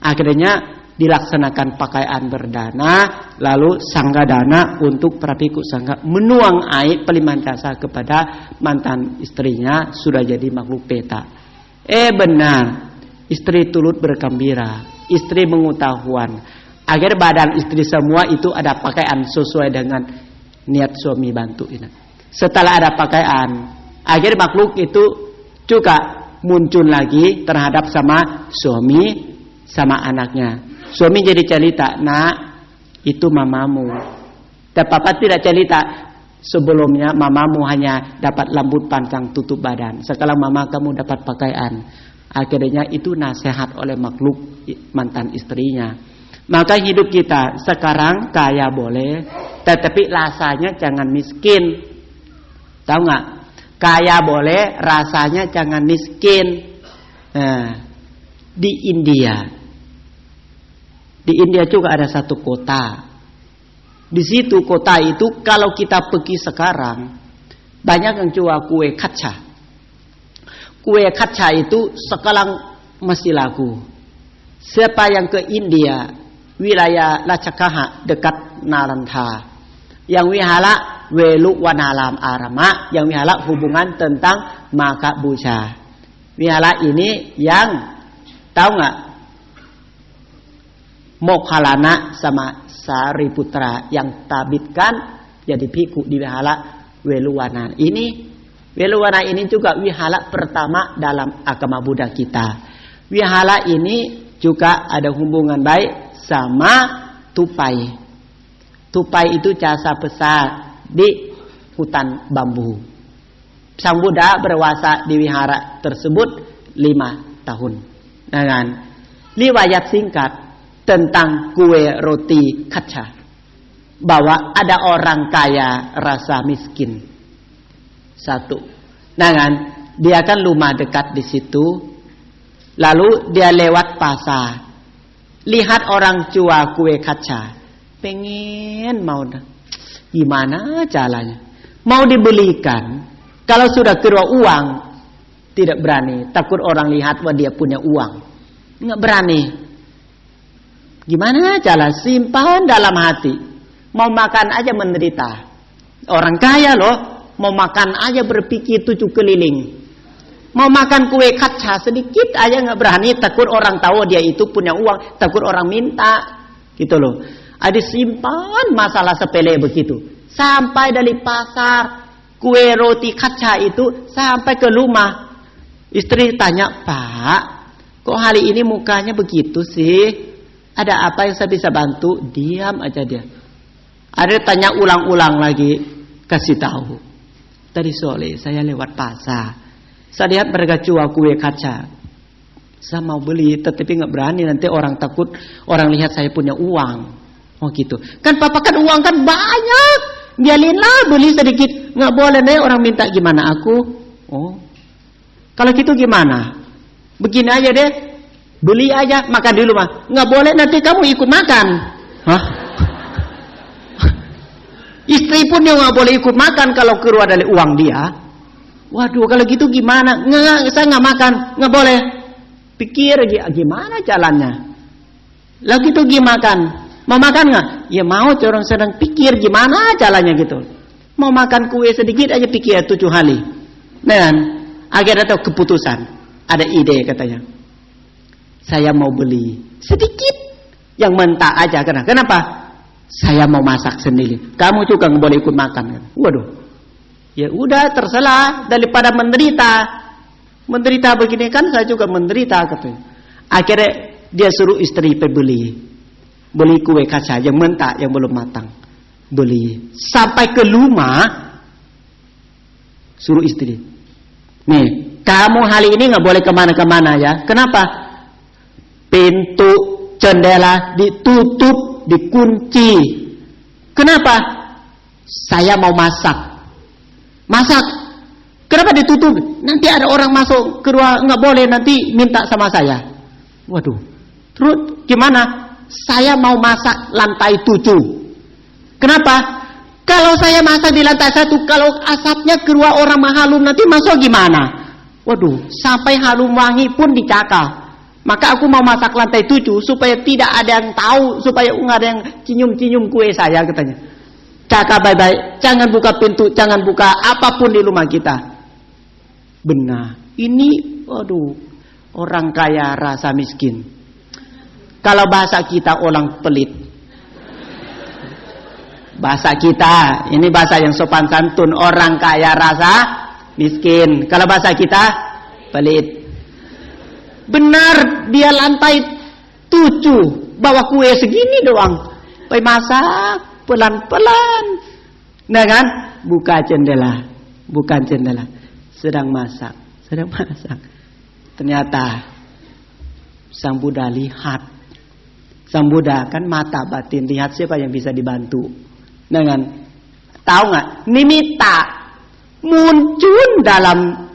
Akhirnya dilaksanakan pakaian berdana, lalu sanggadana untuk prapiku sangga menuang air peliman jasa kepada mantan istrinya sudah jadi makhluk peta. Benar, istri turut bergembira, istri mengetahuan agar badan istri semua itu ada pakaian sesuai dengan niat suami bantu ini. Setelah ada pakaian, agar makhluk itu juga muncul lagi terhadap sama suami sama anaknya. Suami jadi cerita, nak itu mamamu. Dan papa tidak cerita, sebelumnya mamamu hanya dapat rambut panjang tutup badan. Sekarang mama kamu dapat pakaian. Akhirnya itu nasihat oleh makhluk mantan istrinya. Maka hidup kita sekarang kaya boleh, tetapi rasanya jangan miskin. Tahu nggak? Kaya boleh, rasanya jangan miskin. Di India juga ada satu kota. Di situ kota itu kalau kita pergi sekarang banyak yang jual kue kaca. Kue kaca itu sekarang masih laku. Siapa yang ke India, wilayah Rajagaha dekat Nalanda, yang wihara Weluwanalam Arama, yang wihara hubungan tentang maka busa. Wihara ini yang tahu nggak? Mokhalana sama Sariputra yang tabitkan jadi biku di wihara Weluwana. Weluwana ini juga wihara pertama dalam agama Buddha kita. Wihara ini juga ada hubungan baik sama tupai. Tupai itu jasa besar di hutan bambu. Sang Buddha berwasa di wihara tersebut 5 tahun. Dengan riwayat singkat tentang kue roti kaca, bahwa ada orang kaya rasa miskin. Satu, dia kan rumah dekat di situ, lalu dia lewat pasar, lihat orang jual kue kaca, pengen mau, gimana caranya, mau dibelikan. Kalau sudah keluar uang, tidak berani, takut orang lihat bahwa dia punya uang, nggak berani. Gimana cara simpan dalam hati. Mau makan aja menderita. Orang kaya loh, mau makan aja berpikir 7 keliling. Mau makan kue kaca sedikit aja nggak berani, takut orang tahu dia itu punya uang, takut orang minta, gitu loh. Ada simpan masalah sepele begitu. Sampai dari pasar kue roti kaca itu sampai ke rumah. Istri tanya, Pak, kok hari ini mukanya begitu sih? Ada apa yang saya bisa bantu? Diam aja dia. Ada tanya ulang-ulang lagi, kasih tahu. Tadi sore saya lewat pasar, saya lihat mereka jual kue kaca. Saya mau beli, tetapi nggak berani, nanti orang takut, orang lihat saya punya uang. Oh gitu. Kan papa kan uang kan banyak, biarinlah beli sedikit. Nggak boleh deh orang minta gimana aku. Oh, kalau gitu gimana? Begini aja deh. Beli aja, makan di rumah. Nggak boleh, nanti kamu ikut makan. Hah? Istri pun yang nggak boleh ikut makan kalau keluar dari uang dia. Waduh, kalau gitu gimana? Nggak, saya nggak makan, nggak boleh. Pikir gimana jalannya. Lalu gitu gimana? Mau makan nggak? Ya mau, orang sedang pikir gimana jalannya gitu. Mau makan kue sedikit aja pikir 7 kali. Dan akhirnya tahu keputusan. Ada ide katanya. Saya mau beli sedikit yang mentah aja. Kenapa? Saya mau masak sendiri. Kamu juga nggak boleh ikut makan. Waduh. Ya udah terserah, daripada menderita begini kan saya juga menderita katanya. Akhirnya dia suruh istri beli kue kaca yang mentah yang belum matang. Beli sampai ke rumah, suruh istri. Nih, kamu hari ini nggak boleh kemana-kemana ya. Kenapa? Pintu jendela ditutup, dikunci. Kenapa? Saya mau masak. Kenapa ditutup? Nanti ada orang masuk keluar, nggak boleh, nanti minta sama saya. Waduh. Terus gimana? Saya mau masak lantai 7. Kenapa? Kalau saya masak di lantai 1, kalau asapnya keluar orang mahalum nanti masuk gimana? Waduh, sampai harum wangi pun dicakar. Maka aku mau masak lantai 7 supaya tidak ada yang tahu, supaya nggak ada yang cium-cium kue saya, katanya. Cakap baik-baik, jangan buka pintu, jangan buka apapun di rumah kita. Benar. Ini, waduh, orang kaya rasa miskin. Kalau bahasa kita orang pelit. Bahasa kita, ini bahasa yang sopan santun, orang kaya rasa miskin. Kalau bahasa kita pelit. Benar, dia lantai 7 bawa kue segini doang. Pai masak pelan-pelan. Nah kan? Buka jendela. Bukan jendela. Sedang masak. Ternyata Sang Buddha lihat. Sang Buddha kan mata batin, lihat siapa yang bisa dibantu. Nah kan? Tahu nggak? Nimitta muncul dalam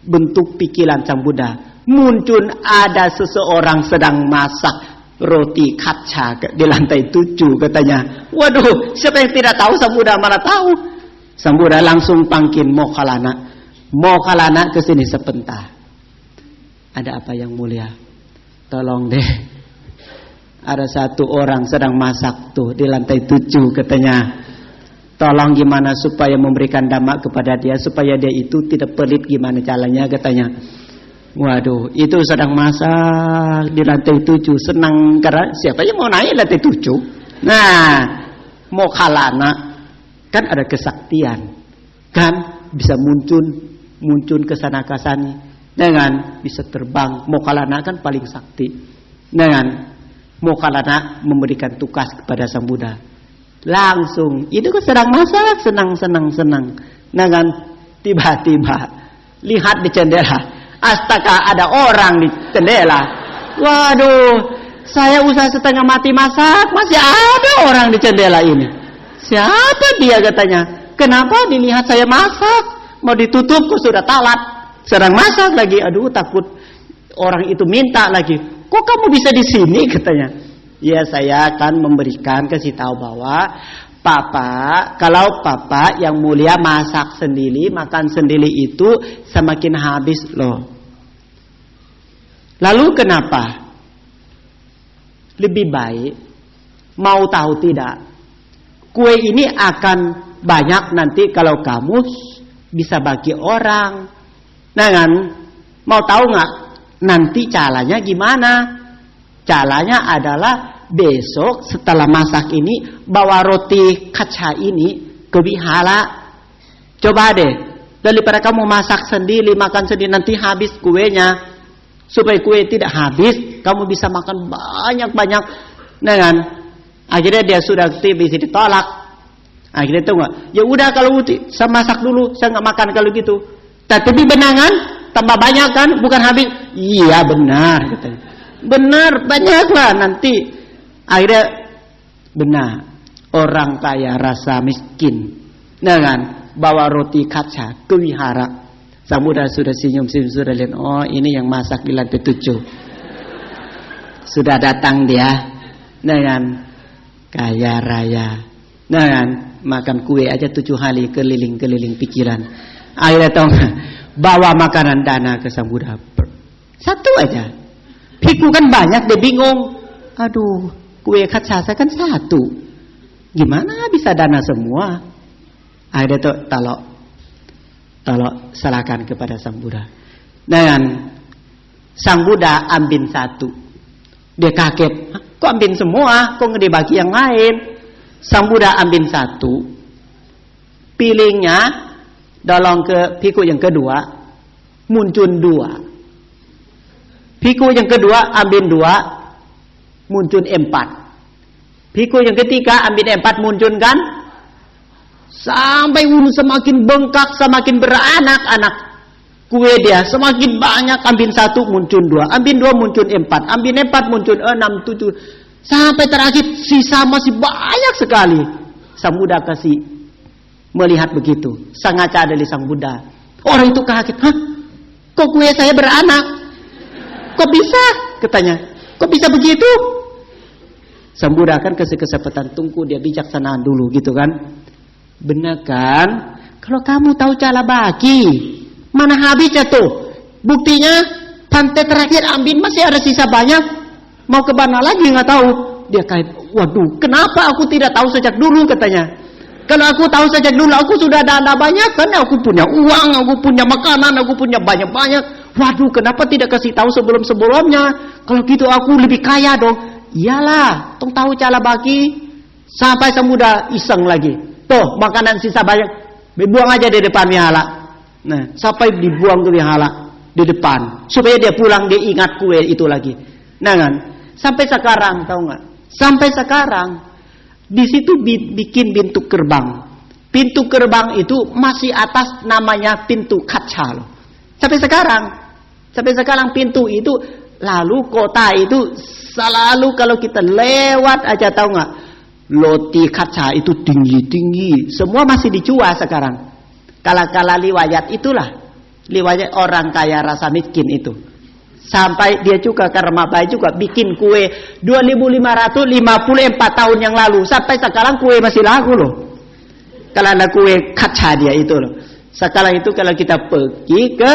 bentuk pikiran Sang Buddha. Muncul ada seseorang sedang masak roti kaca di lantai 7, katanya. Waduh, siapa yang tidak tahu? Sang Buddha mana tahu. Sang Buddha langsung panggil Mokkhalana. Mokkhalana kesini sebentar. Ada apa yang mulia? Tolong deh. Ada satu orang sedang masak tuh di lantai 7, katanya. Tolong gimana supaya memberikan dhamma kepada dia, supaya dia itu tidak pelit, gimana caranya, katanya. Waduh, itu sedang masak di lantai 7, senang karena siapa yang mau naik lantai 7? Nah, Mokkhalana kan ada kesaktian, kan bisa muncul ke sana ke sini, dengan bisa terbang. Mokkhalana kan paling sakti. Dengan Mokkhalana memberikan tugas kepada Sang Buddha. Langsung, itu kan sedang masak, senang. Dengan tiba-tiba lihat di jendela. Astaga, ada orang di jendela. Waduh, saya usaha setengah mati masak, masih ada orang di jendela ini. Siapa dia, katanya? Kenapa dilihat saya masak? Mau ditutup, kok sudah talat. Sedang masak lagi. Aduh, takut orang itu minta lagi. Kok kamu bisa di sini, katanya? Ya, saya akan memberikan, kasih tahu bahwa Papa, kalau Papa yang mulia masak sendiri, makan sendiri itu semakin habis loh. Lalu kenapa? Lebih baik, mau tahu tidak? Kue ini akan banyak nanti kalau kamu bisa bagi orang. Nah kan, mau tahu nggak? Nanti caranya gimana? Caranya adalah besok setelah masak ini bawa roti kaca ini ke wihara. Coba deh, daripada kamu masak sendiri, makan sendiri, nanti habis kuenya. Supaya kue tidak habis, kamu bisa makan banyak-banyak. Nah kan, akhirnya dia sudah bisa ditolak. Akhirnya itu enggak. Ya udah kalau saya masak dulu, saya nggak makan kalau gitu. Tapi benar kan? Tambah banyak kan? Bukan habis. Iya benar, katanya. Benar, banyak lah nanti. Akhirnya benar, orang kaya rasa miskin. Nah kan, bawa roti kaca ke wihara. Sang Buddha sudah senyum, sudah lihat, oh ini yang masak di lantai 7. Sudah datang dia. Nah kan, kaya raya. Nah kan, makan kue aja 7 hari keliling-keliling pikiran. Akhirnya tahu, bawa makanan dana ke Sang Buddha. Satu aja. Bhikkhu kan banyak, dia bingung. Aduh, kue kaca saya kan 1. Gimana bisa dana semua? Akhirnya tuh tolong serahkan kepada Sang Buddha. Dan Sang Buddha ambil 1. Dia kaget. Kok ambil semua? Kok nggak dibagi yang lain? Sang Buddha ambil 1. Pilihnya dorong ke bhikkhu yang kedua, muncul 2. Bhikkhu yang kedua ambil 2, muncul 4. Bhikkhu yang ketiga ambil 4, muncul kan? Sampai semakin bengkak, semakin beranak-anak. Kue dia semakin banyak, ambil 1 muncul 2, ambil 2 muncul 4, ambil 4 muncul 6, 7. Sampai terakhir sisa masih banyak sekali. Sang Buddha kasih melihat begitu. Sangaca dari Sang Buddha. Orang itu kaget. Hah? Kok kue saya beranak? Kok bisa? Katanya. Kok bisa begitu? Sang Buddha kan kasih kesempatan, tunggu dia bijaksana dulu gitu kan. Benar kan? Kalau kamu tahu cara bagi, mana habisnya tuh? Buktinya pantai terakhir ambil masih ada sisa banyak. Mau ke mana lagi nggak tahu. Dia kayak, waduh, kenapa aku tidak tahu sejak dulu katanya. Kalau aku tahu sejak dulu, aku sudah ada banyak. Karena aku punya uang, aku punya makanan, aku punya banyak-banyak. Waduh, kenapa tidak kasih tahu sebelum-sebelumnya? Kalau gitu aku lebih kaya dong. Iyalah, tong tahu cara bagi. Sampai Sang Buddha iseng lagi. Tuh, makanan sisa banyak, dibuang aja di depan wihara. Nah, sampai dibuang ke wihara di depan, supaya dia pulang dia ingat kue itu lagi. Nah kan, sampai sekarang tahu nggak? Sampai sekarang di situ bikin pintu gerbang. Pintu gerbang itu masih atas namanya pintu kaca loh. Sampai sekarang pintu itu, lalu kota itu selalu kalau kita lewat aja tahu nggak? Loti kaca itu tinggi-tinggi, semua masih dijual sekarang. Kala-kala liwayat itulah, liwayat orang kaya rasa miskin itu. Sampai dia juga karena baik juga bikin kue 2554 tahun yang lalu. Sampai sekarang kue masih laku loh. Kalau ada kue kaca dia itu loh. Sekarang itu kalau kita pergi ke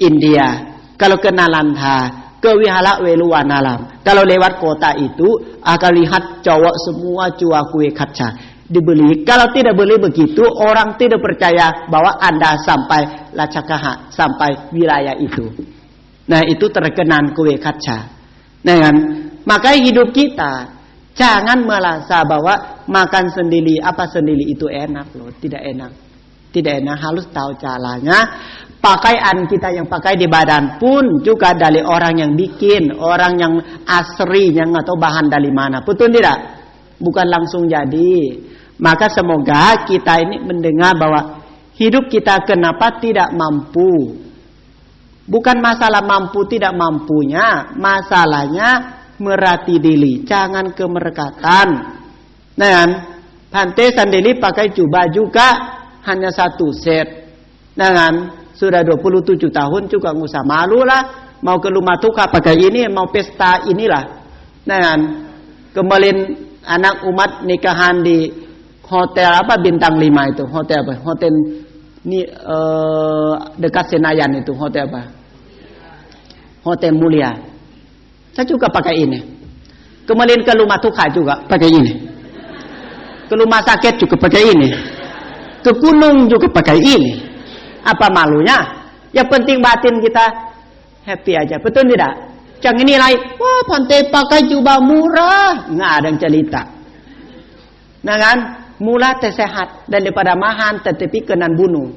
India, kalau ke Nalanda, ke Wihara Weluwanalam, kalau lewat kota itu akan lihat cowok semua jual kue kaca dibeli. Kalau tidak beli begitu, orang tidak percaya bahwa Anda sampai Lacakaha, sampai wilayah itu. Nah, itu terkenan kue kaca. Nah kan, makanya hidup kita jangan merasa bahwa makan sendiri apa sendiri itu enak loh, tidak enak. Tidak enak, harus tahu caranya. Pakaian kita yang pakai di badan pun juga dari orang yang bikin, orang yang asri, yang nggak tahu bahan dari mana. Betul tidak? Bukan langsung jadi. Maka semoga kita ini mendengar bahwa hidup kita kenapa tidak mampu. Bukan masalah mampu tidak mampunya, masalahnya merati diri, jangan kemerekatan. Nah kan, Bante sendiri pakai jubah juga hanya satu set. Nah kan, sudah 27 tahun juga nggak usah malu lah. Mau ke rumah tukar pakai ini, mau pesta inilah. Nah kan, kemarin anak umat nikahan di hotel apa bintang 5 itu, hotel apa? Hotel ini dekat Senayan itu, hotel apa? Hotel Mulia. Saya juga pakai ini. Kemarin ke rumah tukar juga pakai ini. Ke rumah sakit juga pakai ini. Ke gunung juga pakai ini. Apa malunya? Yang penting batin kita happy aja. Betul tidak? Jangan nilai, wah Bante pakai jubah murah. Nggak ada yang cerita. Nah kan? Murah tersehat daripada mahal tetapi kena bunuh.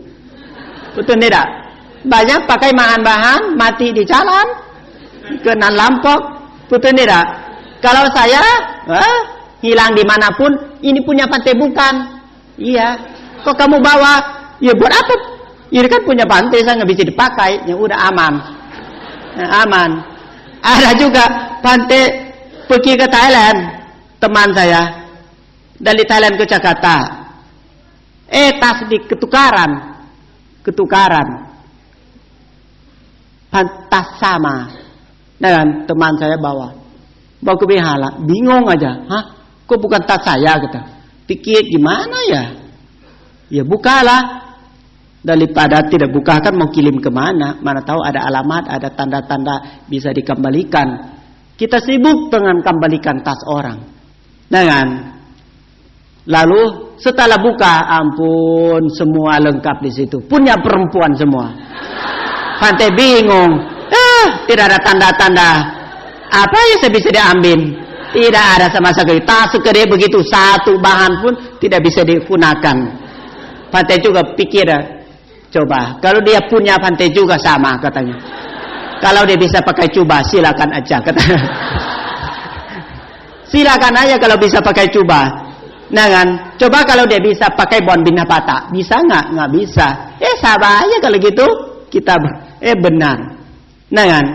Betul tidak? Banyak pakai bahan-bahan mati di jalan, kena lampok. Betul tidak? Kalau saya hilang dimanapun, ini punya Bante bukan? Iya. Kok kamu bawa? Ya buat apa? Ini kan punya Bante, saya nggak bisa dipakai. Ya udah aman. Nah, aman. Ada juga Bante pergi ke Thailand, teman saya dari Thailand ke Jakarta. Tas di ketukaran. Tas sama dengan teman saya bawa ke wihara, bingung aja, kok bukan tas saya kata. Pikir gimana ya? Ya bukalah, daripada tidak buka kan mau kirim kemana? Mana tahu ada alamat, ada tanda-tanda bisa dikembalikan. Kita sibuk dengan kembalikan tas orang, dengan lalu setelah buka, ampun semua lengkap di situ, punya perempuan semua. Bante bingung, tidak ada tanda-tanda apa yang saya bisa diambil, tidak ada sama sekali. Tas segede begitu, satu bahan pun tidak bisa digunakan. Bante juga pikir, coba kalau dia punya Bante juga sama katanya. Kalau dia bisa pakai jubah silakan aja katanya. Silakan aja kalau bisa pakai jubah. Nah kan, coba kalau dia bisa pakai bon binapata, bisa nggak? Nggak bisa. Sabar aja kalau gitu. Kita benar. Nah kan,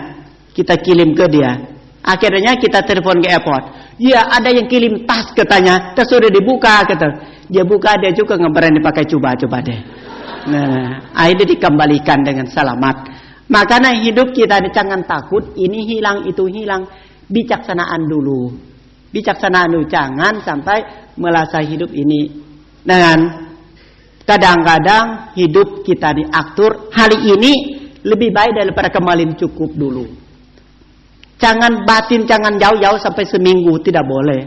kita kirim ke dia. Akhirnya kita telepon ke airport. Ya ada yang kirim tas katanya. Tas sudah dibuka kata. Dia buka, dia juga nggak berani pakai coba deh. Nah, akhirnya dikembalikan dengan selamat. Makanya hidup kita ini jangan takut ini hilang itu hilang. Bijaksanaan dulu. Bijaksanaan dulu, jangan sampai merasa hidup ini dengan kadang-kadang hidup kita diatur hari ini lebih baik daripada kemarin, cukup dulu. Jangan batin, jangan jauh-jauh sampai seminggu, tidak boleh.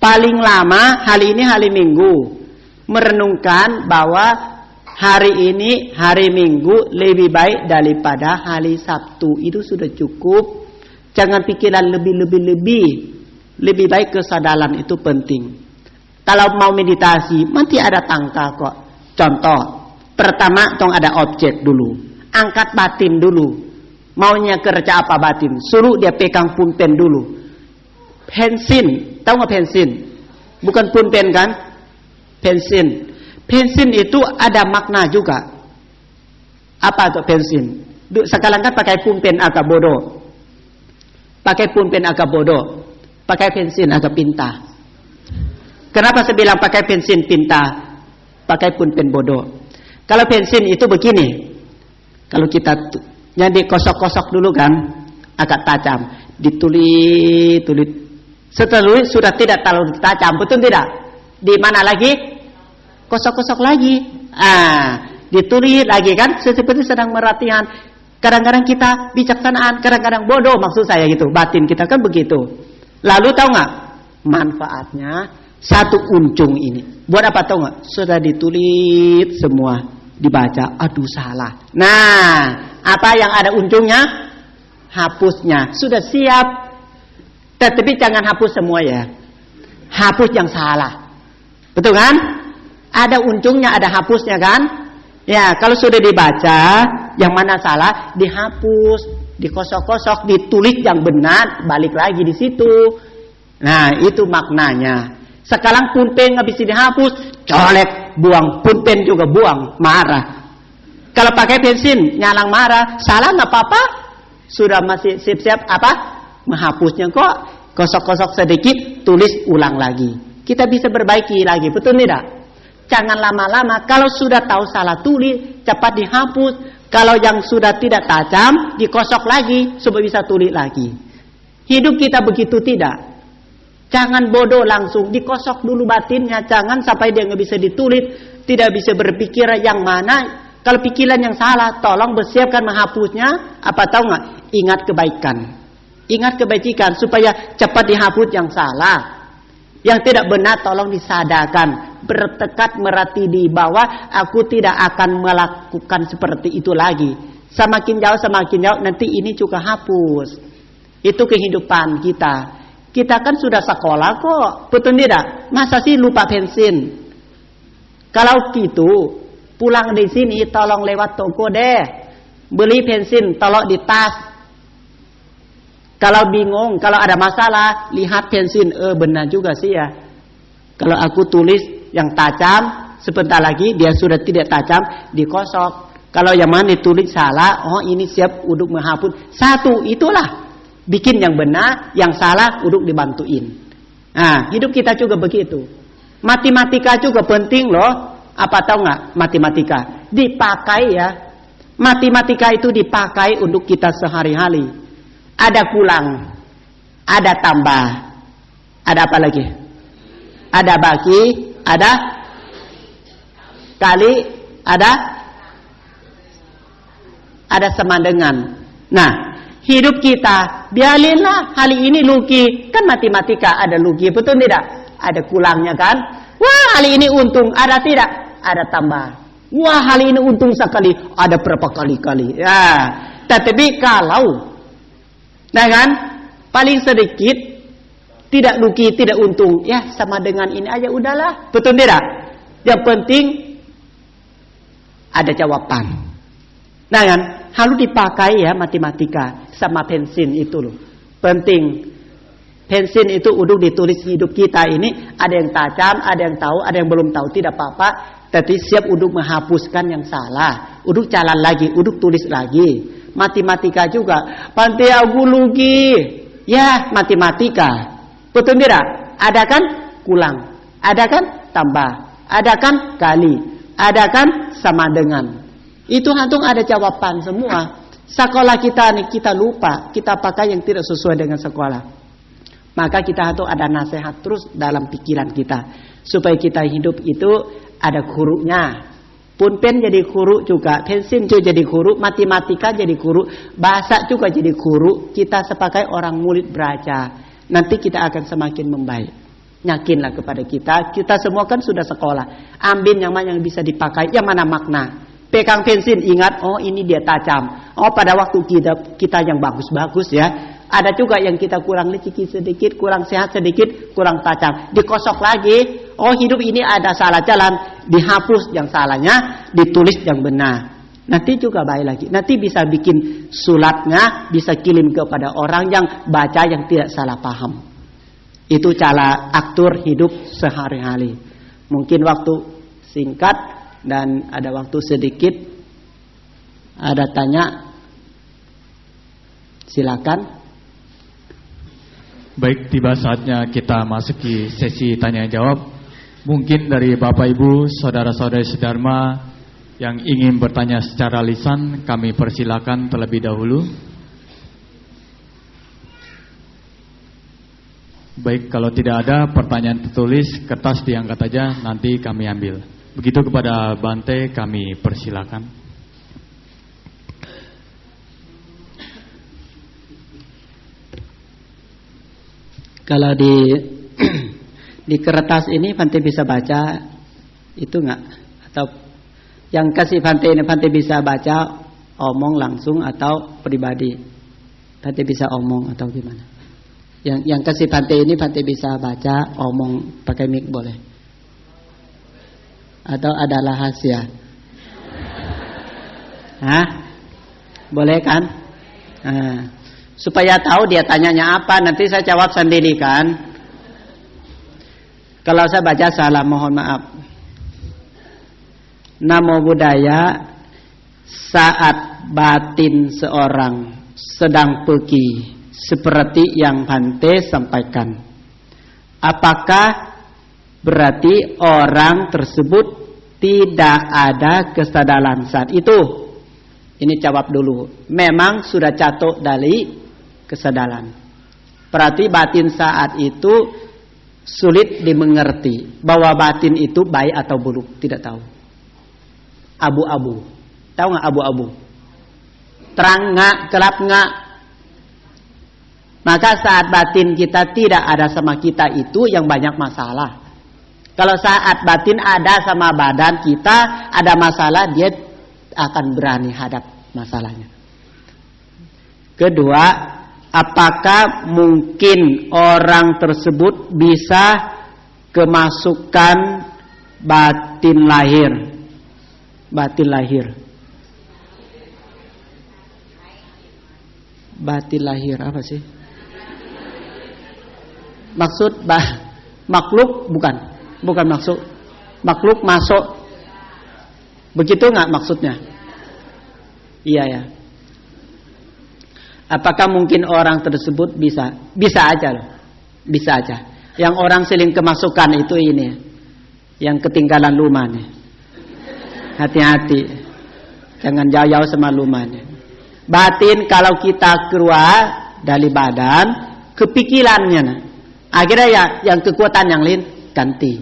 Paling lama hari ini hari Minggu, merenungkan bahwa hari ini hari Minggu lebih baik daripada hari Sabtu, itu sudah cukup. Jangan pikiran lebih baik kesadaran itu penting. Kalau mau meditasi, nanti ada tangka kok. Contoh, pertama tong ada objek dulu, angkat batin dulu. Maunya kerja apa batin? Suruh dia pegang pulpen dulu. Pensin, tahu nggak pensin? Bukan pulpen kan? Pensin. Pensin itu ada makna juga. Apa itu pensin? Sekarang kan pakai pulpen agak bodoh. Pakai pulpen agak bodoh. Pakai pensin agak pintar. Kenapa saya bilang pakai pensin pintar? Pakai pulpen bodoh. Kalau pensin itu begini. Kalau kita jadi kosok-kosok dulu kan, agak tajam. Ditulis. Setelah sudah tidak terlalu tajam, betul tidak? Di mana lagi? Kosok-kosok lagi. Ditulis lagi kan, seperti sedang meratihan. Kadang-kadang kita bijaksanaan, kadang-kadang bodoh maksud saya gitu. Batin kita kan begitu. Lalu tahu nggak manfaatnya? Satu unjung ini. Buat apa tahu nggak? Sudah ditulis semua, dibaca. Aduh salah. Nah, apa yang ada unjungnya? Hapusnya. Sudah siap. Tetapi jangan hapus semua ya. Hapus yang salah. Betul kan? Ada unjungnya, ada hapusnya kan? Ya, kalau sudah dibaca, yang mana salah, dihapus, dikosok-kosok, ditulis yang benar, balik lagi di situ. Nah, itu maknanya. Sekarang pulpen nggak bisa dihapus, colek, buang. Pulpen juga buang, marah. Kalau pakai pensin, nyalang marah, salah nggak apa-apa. Sudah masih siap-siap apa? Menghapusnya kok, kosok-kosok sedikit, tulis ulang lagi. Kita bisa perbaiki lagi, betul tidak? Jangan lama-lama. Kalau sudah tahu salah tulis, cepat dihapus. Kalau yang sudah tidak tajam, dikosok lagi supaya bisa tulis lagi. Hidup kita begitu tidak. Jangan bodoh langsung, dikosok dulu batinnya. Jangan sampai dia nggak bisa ditulis, tidak bisa berpikir yang mana. Kalau pikiran yang salah, tolong bersiapkan menghapusnya. Apa tahu nggak? Ingat kebaikan. Ingat kebaikan supaya cepat dihapus yang salah. Yang tidak benar tolong disadarkan. Bertekad merati di bawah, aku tidak akan melakukan seperti itu lagi. Semakin jauh nanti ini juga hapus. Itu kehidupan kita. Kita kan sudah sekolah kok, betul tidak? Masa sih lupa pensin? Kalau gitu, pulang di sini tolong lewat toko deh. Beli pensin, tolong di tas. Kalau bingung, kalau ada masalah, lihat pensin. Benar juga sih ya. Kalau aku tulis yang tajam, sebentar lagi dia sudah tidak tajam, dikosok. Kalau yang mana ditulis salah, oh ini siap untuk menghapus. Satu, itulah. Bikin yang benar, yang salah untuk dibantuin. Nah, hidup kita juga begitu. Matematika juga penting loh. Apa tahu nggak matematika? Dipakai ya. Matematika itu dipakai untuk kita sehari-hari. Ada kurang, ada tambah, ada apa lagi? Ada bagi, ada kali, ada sama dengan. Nah, hidup kita biarinlah hari ini rugi, kan matematika ada rugi, betul tidak? Ada kurangnya kan? Wah, hari ini untung, ada tidak? Ada tambah. Wah, hari ini untung sekali, ada berapa kali-kali. Ya, tetapi kalau nah kan, paling sedikit, tidak rugi, tidak untung. Ya sama dengan ini aja udahlah. Betul tidak? Yang penting ada jawaban. Nah kan, harus dipakai ya matematika sama pensin itu loh. Penting. Pensin itu udah ditulis hidup kita ini. Ada yang tajam, ada yang tahu, ada yang belum tahu. Tidak apa-apa. Tapi siap untuk menghapuskan yang salah. Untuk jalan lagi, untuk tulis lagi. Matematika juga. Pantai aku rugi. Ya, matematika. Betul tidak? Ada kan kurang. Ada kan tambah. Ada kan kali. Ada kan? Sama dengan. Itu antum ada jawaban semua. Sekolah kita nih kita lupa, kita pakai yang tidak sesuai dengan sekolah. Maka kita tuh ada nasihat terus dalam pikiran kita supaya kita hidup itu ada gurunya. Pulpen jadi guru juga, pensil juga jadi guru, matematika jadi guru, bahasa juga jadi guru. Kita sebagai orang murid belajar, nanti kita akan semakin membaik. Yakinlah kepada kita semua kan sudah sekolah. Ambil yang mana yang bisa dipakai, yang mana makna. Pegang pensil, ingat, oh ini dia tajam. Oh pada waktu kita yang bagus-bagus ya. Ada juga yang kita kurang licik sedikit, kurang sehat sedikit, kurang tajam. Dikosok lagi, oh hidup ini ada salah jalan. Dihapus yang salahnya, ditulis yang benar. Nanti juga baik lagi. Nanti bisa bikin suratnya, bisa kirim kepada orang yang baca yang tidak salah paham. Itu cara atur hidup sehari-hari. Mungkin waktu singkat dan ada waktu sedikit. Ada tanya? Silakan. Baik, tiba saatnya kita masuki sesi tanya jawab. Mungkin dari Bapak Ibu, saudara-saudari sedharma yang ingin bertanya secara lisan, kami persilakan terlebih dahulu. Baik, kalau tidak ada pertanyaan tertulis, kertas diangkat aja, nanti kami ambil. Begitu kepada Bante, kami persilakan. Kalau di kertas ini Bante bisa baca itu enggak? Atau yang kasih Bante ini Bante bisa baca omong langsung atau pribadi? Bante bisa omong atau gimana? Yang kasih Bante ini Bante bisa baca omong pakai mic boleh? Atau ada rahasia? Hah? Boleh kan? Nah, supaya tahu dia tanyanya apa, nanti saya jawab sendiri kan. Kalau saya baca salah mohon maaf. Namo Buddhaya. Saat batin seorang sedang pergi seperti yang Bante sampaikan, apakah berarti orang tersebut tidak ada kesadaran saat itu? Ini jawab dulu. Memang sudah jatuh dari kesadaran. Berarti batin saat itu sulit dimengerti. Bahwa batin itu baik atau buruk, tidak tahu. Abu-abu. Tahu nggak abu-abu? Terang nggak, gelap nggak? Maka saat batin kita tidak ada sama kita itu yang banyak masalah. Kalau saat batin ada sama badan kita ada masalah, dia akan berani hadap masalahnya. Kedua, apakah mungkin orang tersebut bisa kemasukan batin lahir? Batin lahir. Batin lahir apa sih? Maksud makhluk bukan maksud. Makhluk masuk. Begitu nggak maksudnya? Iya ya. Apakah mungkin orang tersebut bisa? Bisa aja loh. Bisa aja. Yang orang seling kemasukan itu ini. Yang ketinggalan lumah nih. Hati-hati. Jangan jauh-jauh sama lumah nih. Batin kalau kita keluar dari badan, kepikirannya. Nah. Akhirnya ya yang kekuatan yang lain ganti.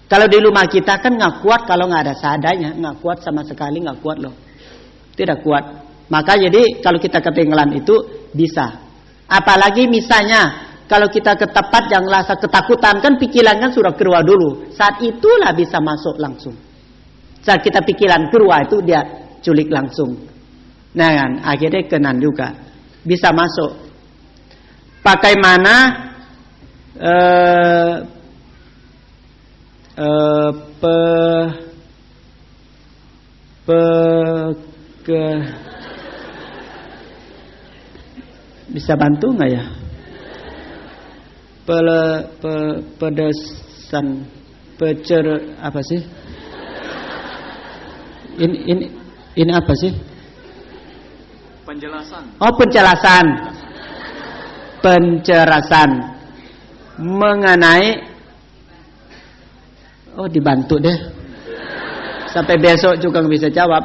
Kalau di rumah kita kan nggak kuat kalau nggak ada seadanya, nggak kuat sama sekali, nggak kuat loh, tidak kuat. Maka jadi kalau kita ketinggalan itu bisa. Apalagi misalnya kalau kita ke tempat yang rasa ketakutan kan pikiran kan sudah keluar dulu. Saat itulah bisa masuk langsung. Saat kita pikiran keluar itu dia culik langsung. Nah kan akhirnya kenan juga bisa masuk. Bagaimana bisa bantu nggak ya? Pedesan apa sih? Ini apa sih? Penjelasan. Oh, penjelasan mengenai. Oh, dibantu deh. Sampai besok juga nggak bisa jawab.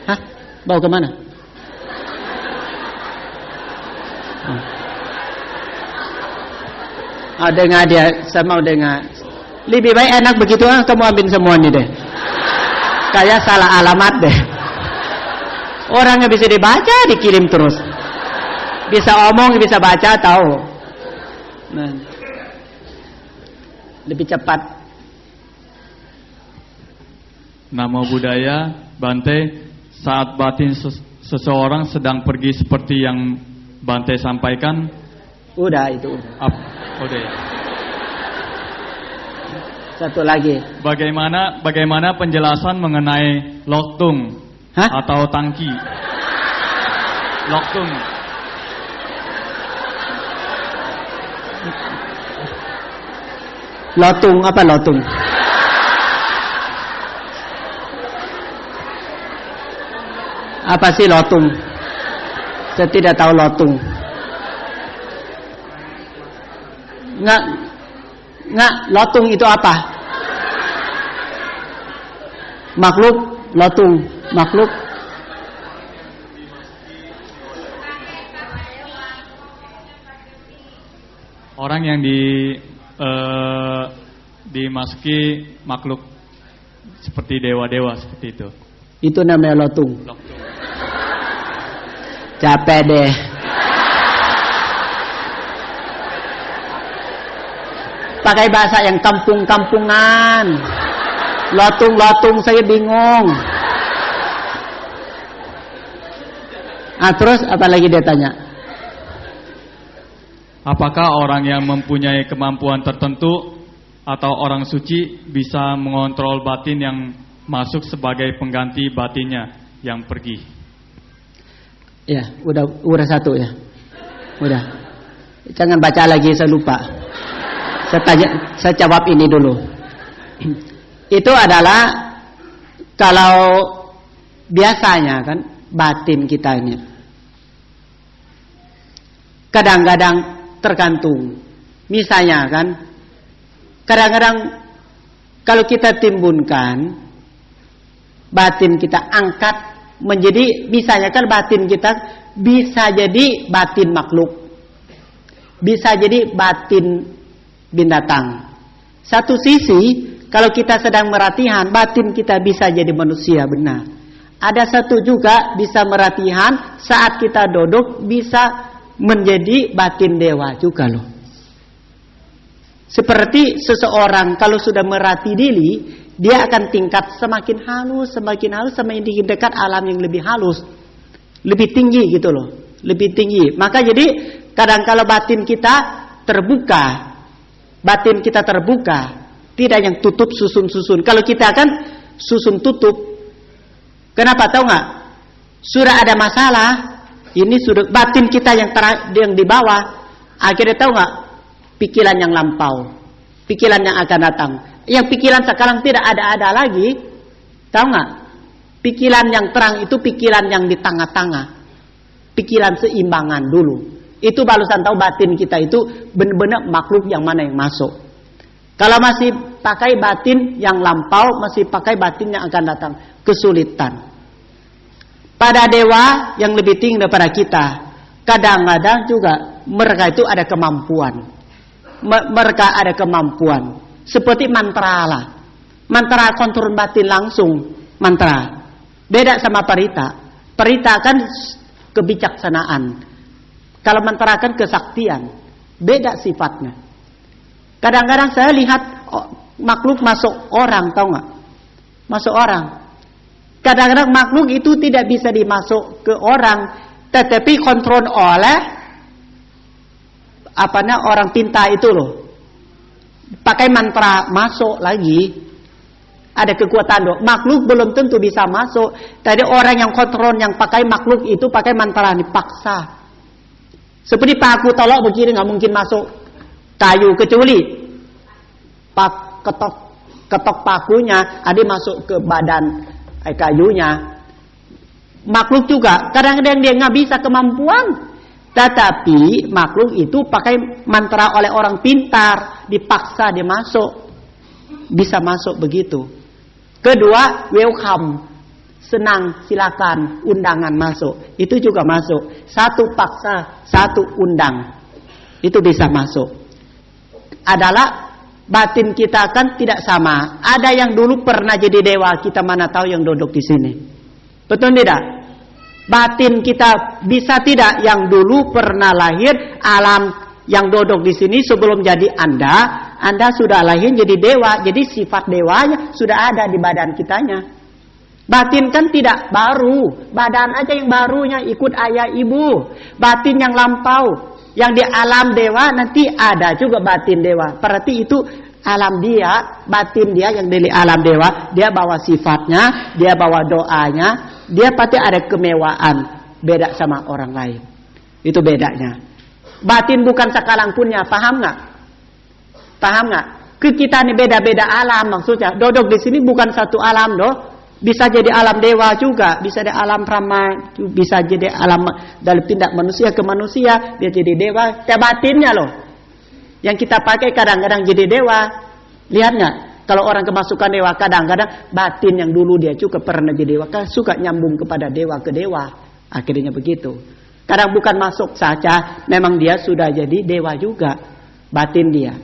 Hah? Bawa kemana? Dengar dia, saya mau dengar. Lebih baik enak begitu, kamu ambil semua nih deh. Kayak salah alamat deh. Orangnya bisa dibaca, dikirim terus. Bisa omong, bisa baca, tahu. Nah, lebih cepat. Namo Buddhaya, Bante. Saat batin seseorang sedang pergi seperti yang Bante sampaikan. Udah itu. Udah ya. Satu lagi. Bagaimana penjelasan mengenai loktung atau tangki? Loktung. Lotung apa lotung? Apa sih lotung? Saya tidak tahu lotung. Nggak, lotung itu apa? Makhluk, lotung, makhluk. Orang yang dimasuki makhluk seperti dewa-dewa seperti itu. Itu namanya lotung. Capek deh. Pakai bahasa yang kampung-kampungan. Lotung-lotung saya bingung. Terus apa lagi dia tanya? Apakah orang yang mempunyai kemampuan tertentu atau orang suci bisa mengontrol batin yang masuk sebagai pengganti batinnya yang pergi? Ya, udah satu ya. Udah. Jangan baca lagi, saya lupa. Saya jawab ini dulu. Itu adalah kalau biasanya kan batin kita ini kadang-kadang tergantung. Misalnya kan kadang-kadang kalau kita timbunkan batin kita angkat menjadi, misalnya kan batin kita bisa jadi batin makhluk, bisa jadi batin binatang. Satu sisi kalau kita sedang meratihan, batin kita bisa jadi manusia benar. Ada satu juga bisa meratihan saat kita duduk bisa menjadi batin dewa juga loh. Seperti seseorang kalau sudah merati diri, dia akan tingkat semakin halus, semakin dekat alam yang lebih halus, lebih tinggi gitu loh, lebih tinggi. Maka jadi kadang kalau batin kita terbuka, tidak yang tutup susun-susun. Kalau kita kan susun tutup. Kenapa tahu nggak? Sudah ada masalah, ini sudah batin kita yang di bawah. Akhirnya tahu nggak? Pikiran yang lampau, pikiran yang akan datang. Yang pikiran sekarang tidak ada lagi. Tahu nggak? Pikiran yang terang itu pikiran yang di tengah-tengah. Pikiran seimbangan dulu. Itu barusan tahu batin kita itu benar-benar makhluk yang mana yang masuk. Kalau masih pakai batin yang lampau, masih pakai batin yang akan datang, kesulitan. Pada dewa yang lebih tinggi daripada kita, kadang-kadang juga mereka itu ada kemampuan. Mereka ada kemampuan. Seperti mantra lah. Mantra kontrol batin langsung. Mantra. Beda sama parita. Parita kan kebijaksanaan. Kalau mantra kan kesaktian. Beda sifatnya. Kadang-kadang saya lihat makhluk masuk orang, tahu nggak? Masuk orang. Kadang-kadang makhluk itu tidak bisa dimasuk ke orang, tetapi kontrol oleh orang pintar itu loh. Pakai mantra masuk lagi. Ada kekuatan loh. Makhluk belum tentu bisa masuk. Tadi orang yang kontrol yang pakai makhluk itu pakai mantra dipaksa. Seperti paku tolok begini nggak mungkin masuk kayu kecuali ketok pakunya ada masuk ke badan kayunya. Makhluk juga kadang-kadang dia nggak bisa kemampuan, tetapi makhluk itu pakai mantra oleh orang pintar, dipaksa dia masuk, bisa masuk begitu. Kedua, welcome. Senang, silakan, undangan masuk. Itu juga masuk. Satu paksa, satu undang. Itu bisa masuk. Adalah batin kita kan tidak sama. Ada yang dulu pernah jadi dewa, kita mana tahu yang duduk di sini. Betul tidak? Batin kita bisa tidak yang dulu pernah lahir alam yang duduk di sini sebelum jadi Anda sudah lahir jadi dewa. Jadi sifat dewanya sudah ada di badan kitanya. Batin kan tidak baru, badan aja yang barunya ikut ayah ibu. Batin yang lampau, yang di alam dewa nanti ada juga batin dewa. Berarti itu alam dia, batin dia yang dari alam dewa, dia bawa sifatnya, dia bawa doanya, dia pasti ada kemewahan, beda sama orang lain. Itu bedanya. Batin bukan sakalang punya, paham nggak? Paham nggak? Kita ini beda-beda alam maksudnya. Duduk di sini bukan satu alam doh. Bisa jadi alam dewa juga, bisa jadi alam Brahma, bisa jadi alam dalam tindak manusia ke manusia, dia jadi dewa. Tapi batinnya loh, yang kita pakai kadang-kadang jadi dewa. Lihat nggak? Kalau orang kemasukan dewa, kadang-kadang batin yang dulu dia juga pernah jadi dewa, kan suka nyambung kepada dewa ke dewa. Akhirnya begitu. Kadang bukan masuk saja, memang dia sudah jadi dewa juga, batin dia.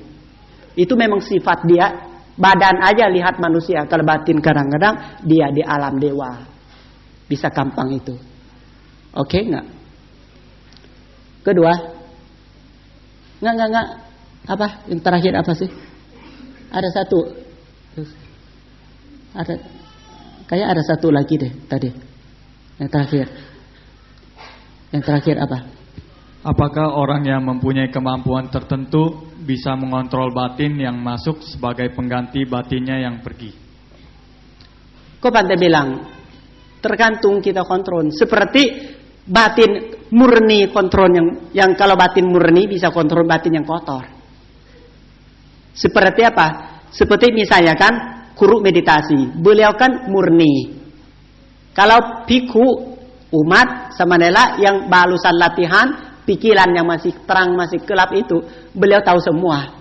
Itu memang sifat dia. Badan aja lihat manusia, kalau batin kadang-kadang dia di alam dewa. Bisa gampang itu. Oke nggak? Kedua, nggak. Apa? Yang terakhir apa sih? Ada satu. Kayak ada satu lagi deh tadi. Yang terakhir. Yang terakhir apa? Apakah orang yang mempunyai kemampuan tertentu bisa mengontrol batin yang masuk sebagai pengganti batinnya yang pergi? Kok pandai bilang? Tergantung kita kontrol. Seperti batin murni kontrol yang kalau batin murni bisa kontrol batin yang kotor. Seperti apa? Seperti misalnya kan guru meditasi, beliau kan murni. Kalau biku umat sama nela yang balusan latihan, pikiran yang masih terang, masih gelap itu, beliau tahu semua.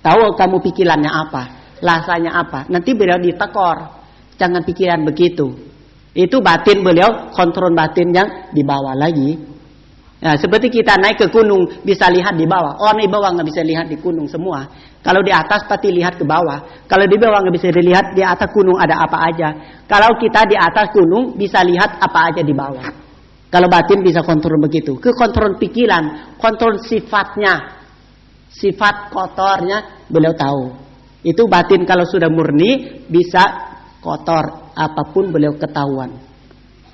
Tahu kamu pikirannya apa, rasanya apa. Nanti beliau ditekor, jangan pikiran begitu. Itu batin beliau, kontrol batin yang di bawah lagi. Nah, seperti kita naik ke gunung, bisa lihat di bawah. Orang di bawah nggak bisa lihat di gunung semua. Kalau di atas pasti lihat ke bawah. Kalau di bawah nggak bisa dilihat di atas gunung ada apa aja. Kalau kita di atas gunung bisa lihat apa aja di bawah. Kalau batin bisa kontrol begitu. Ke kontrol pikiran, kontrol sifatnya. Sifat kotornya beliau tahu. Itu batin kalau sudah murni bisa kotor apapun beliau ketahuan.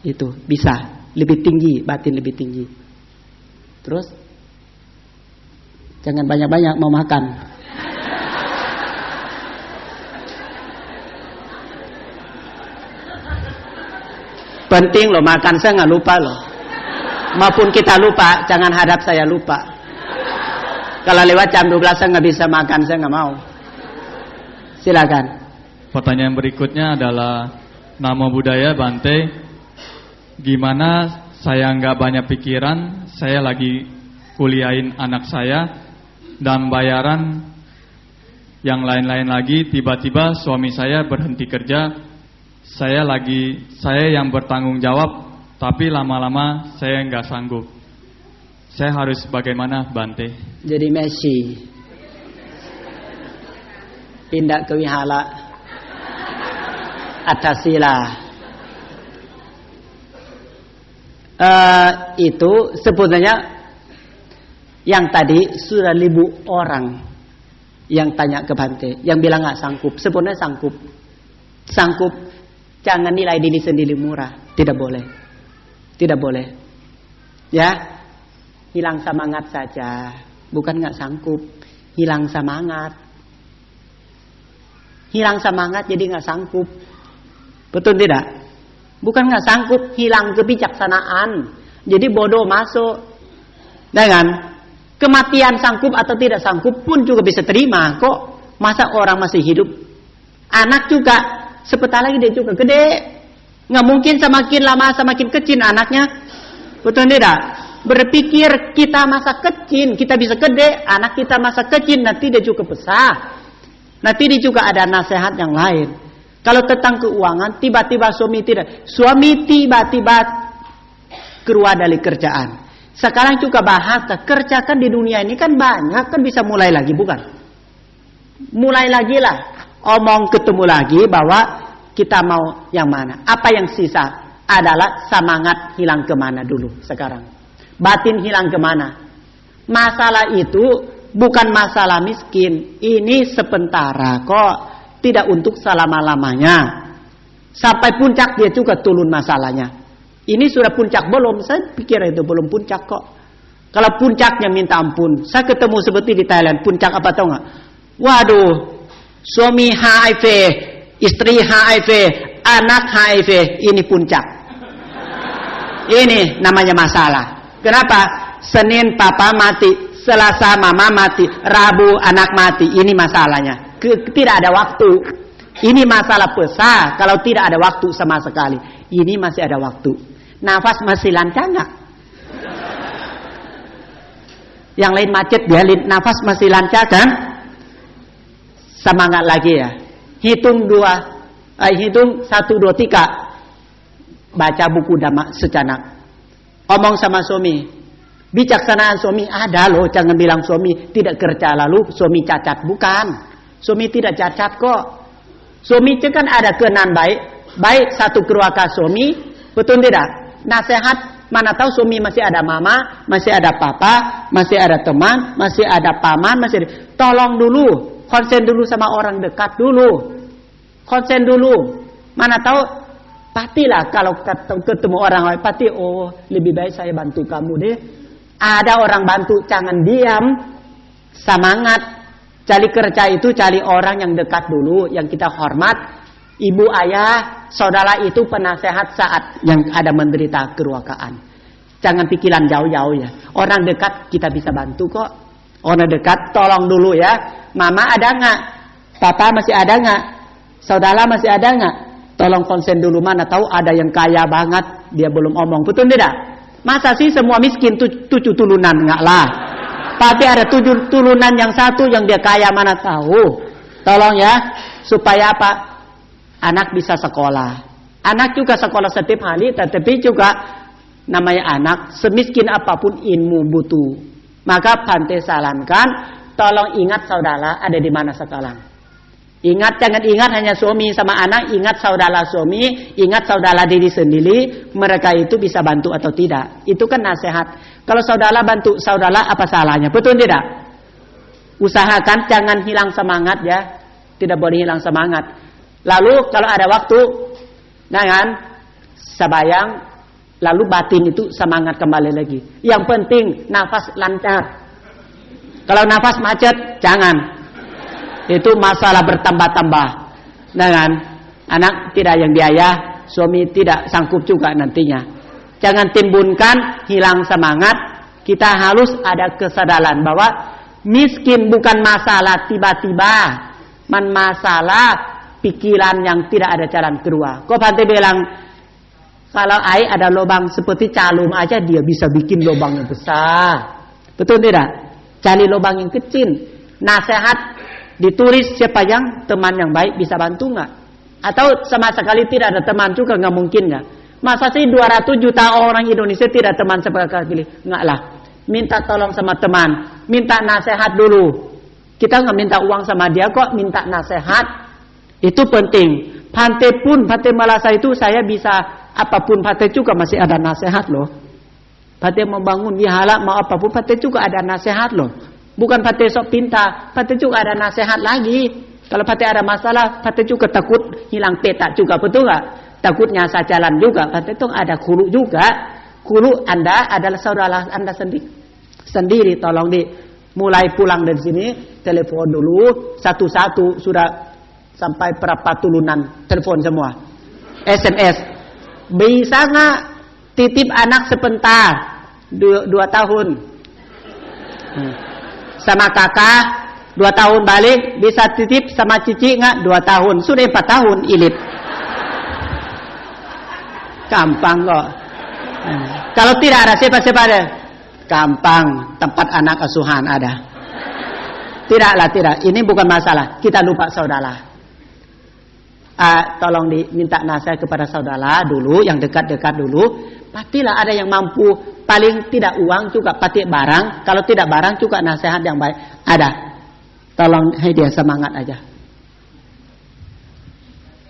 Itu bisa lebih tinggi, batin lebih tinggi. Terus jangan banyak-banyak mau makan. Penting loh makan, saya nggak lupa loh. Maupun kita lupa, jangan hadap saya lupa. Kalau lewat jam 12 saya nggak bisa makan, saya nggak mau. Silakan. Pertanyaan berikutnya adalah Namo Buddhaya Bante. Gimana saya nggak banyak pikiran, saya lagi kuliahin anak saya dan bayaran yang lain-lain lagi. Tiba-tiba suami saya berhenti kerja. Saya yang bertanggung jawab, tapi lama-lama saya nggak sanggup. Saya harus bagaimana, Bante? Jadi Messi, pindah ke wihara, atas sila. Itu sebenarnya yang tadi sudah 1000 orang yang tanya ke Bante, yang bilang nggak sanggup. Sebenarnya sanggup. Jangan nilai diri sendiri murah. Tidak boleh. Tidak boleh. Ya. Hilang semangat saja. Bukan nggak sanggup. Hilang semangat. Hilang semangat jadi nggak sanggup. Betul tidak? Bukan nggak sanggup. Hilang kebijaksanaan. Jadi bodoh masuk. Dengan kematian sanggup atau tidak sanggup pun juga bisa terima. Kok masa orang masih hidup? Anak juga. Sebentar lagi dia juga gede. Nggak mungkin semakin lama semakin kecil anaknya. Betul tidak? Berpikir kita masa kecil, kita bisa gede. Anak kita masa kecil, nanti dia juga besar. Nanti dia juga ada nasihat yang lain. Kalau tentang keuangan, tiba-tiba suami tidak. Suami tiba-tiba keluar dari kerjaan. Sekarang juga bahas, kerja kan di dunia ini kan banyak, kan bisa mulai lagi, bukan? Mulai lagi lah. Omong ketemu lagi bahwa kita mau yang mana. Apa yang sisa adalah semangat hilang kemana dulu sekarang. Batin hilang kemana. Masalah itu bukan masalah miskin. Ini sementara kok. Tidak untuk selama-lamanya. Sampai puncak dia juga turun masalahnya. Ini sudah puncak belum? Saya pikir itu belum puncak kok. Kalau puncaknya minta ampun. Saya ketemu seperti di Thailand. Puncak apa tahu nggak? Waduh. Suami HIV. Istri HIV. Anak HIV. Ini puncak. Ini namanya masalah. Kenapa? Senin papa mati. Selasa mama mati. Rabu anak mati. Ini masalahnya. Tidak ada waktu. Ini masalah besar. Kalau tidak ada waktu sama sekali. Ini masih ada waktu. Nafas masih lancar nggak? Yang lain macet, dia nafas masih lancar kan? Semangat lagi ya. Hitung 1, 2, 3. Baca buku Dhamma sejenak. Omong sama suami. Bijaksanaan suami ada loh. Jangan bilang suami tidak kerja lalu suami cacat. Bukan. Suami tidak cacat kok. Suami itu kan ada kenan baik. Baik satu keluarga suami. Betul tidak? Nasihat. Mana tahu suami masih ada mama. Masih ada papa. Masih ada teman. Masih ada paman. Tolong dulu. Konsen dulu sama orang dekat dulu. Konsen dulu. Mana tahu. Pastilah kalau ketemu orang lain. Pasti oh lebih baik saya bantu kamu deh. Ada orang bantu. Jangan diam. Semangat. Cari kerja itu cari orang yang dekat dulu, yang kita hormat. Ibu, ayah, saudara itu penasehat saat yang ada menderita keruakaan. Jangan pikiran jauh-jauh ya. Orang dekat kita bisa bantu kok. Orang dekat tolong dulu ya. Mama ada nggak? Papa masih ada nggak? Saudara masih ada nggak? Tolong konsen dulu, mana tahu ada yang kaya banget dia belum omong. Betul tidak? Masa sih semua miskin 7 turunan nggak lah? Tapi ada 7 turunan yang satu yang dia kaya mana tahu. Tolong ya. Supaya apa? Anak bisa sekolah. Anak juga sekolah setiap hari. Tetapi juga namanya anak. Semiskin apapun ilmu butuh. Maka Bhante sarankan. Tolong ingat saudara ada di mana sekarang. Ingat, jangan ingat hanya suami sama anak. Ingat saudara suami. Ingat saudara diri sendiri. Mereka itu bisa bantu atau tidak. Itu kan nasihat. Kalau saudara bantu saudara apa salahnya? Betul tidak? Usahakan jangan hilang semangat ya. Tidak boleh hilang semangat. Lalu kalau ada waktu, jangan sebayang. Lalu batin itu semangat kembali lagi. Yang penting nafas lancar. Kalau nafas macet, jangan. Itu masalah bertambah-tambah. Jangan. Anak tidak yang biaya, suami tidak sanggup juga nantinya. Jangan timbulkan hilang semangat. Kita harus ada kesadaran bahwa miskin bukan masalah tiba-tiba. Masalah pikiran yang tidak ada jalan keluar. Kok Bhante bilang, kalau air ada lubang seperti calung aja dia bisa bikin lubang yang besar. Betul tidak? Cari lubang yang kecil. Nasihat ditulis siapa yang teman yang baik bisa bantu nggak? Atau sama sekali tidak ada teman juga nggak mungkin nggak? Masa sih 200 juta orang Indonesia tidak teman sekali? Nggak lah. Minta tolong sama teman. Minta nasihat dulu. Kita nggak minta uang sama dia kok. Minta nasihat. Itu penting. Bhante merasa itu saya bisa apapun. Bhante juga masih ada nasihat loh. Bhante membangun wihara mau apapun. Bhante juga ada nasihat loh. Bukan Bhante sok pinta. Bhante juga ada nasihat lagi. Kalau Bhante ada masalah. Bhante juga takut hilang peta juga. Betul nggak? Takutnya saya jalan juga. Bhante itu ada guru juga. Guru Anda adalah saudara Anda sendiri. Tolong mulai pulang dari sini. Telepon dulu. Satu-satu. Sudah sampai berapa turunan. Telepon semua. SMS. Bisa nggak titip anak sebentar. 2 tahun. Sama kakak. 2 tahun balik. Bisa titip sama cici nggak? 2 tahun. Sudah 4 tahun ilit. Gampang kok. Kalau tidak ada siapa-siapa ada. Gampang. Tempat anak asuhan ada. Tidaklah, tidak. Ini bukan masalah. Kita lupa saudara. tolong diminta nasihat kepada saudara dulu, yang dekat-dekat dulu. Pastilah ada yang mampu, paling tidak uang juga, pasti barang. Kalau tidak barang juga nasihat yang baik ada. Tolongให้dia semangat aja.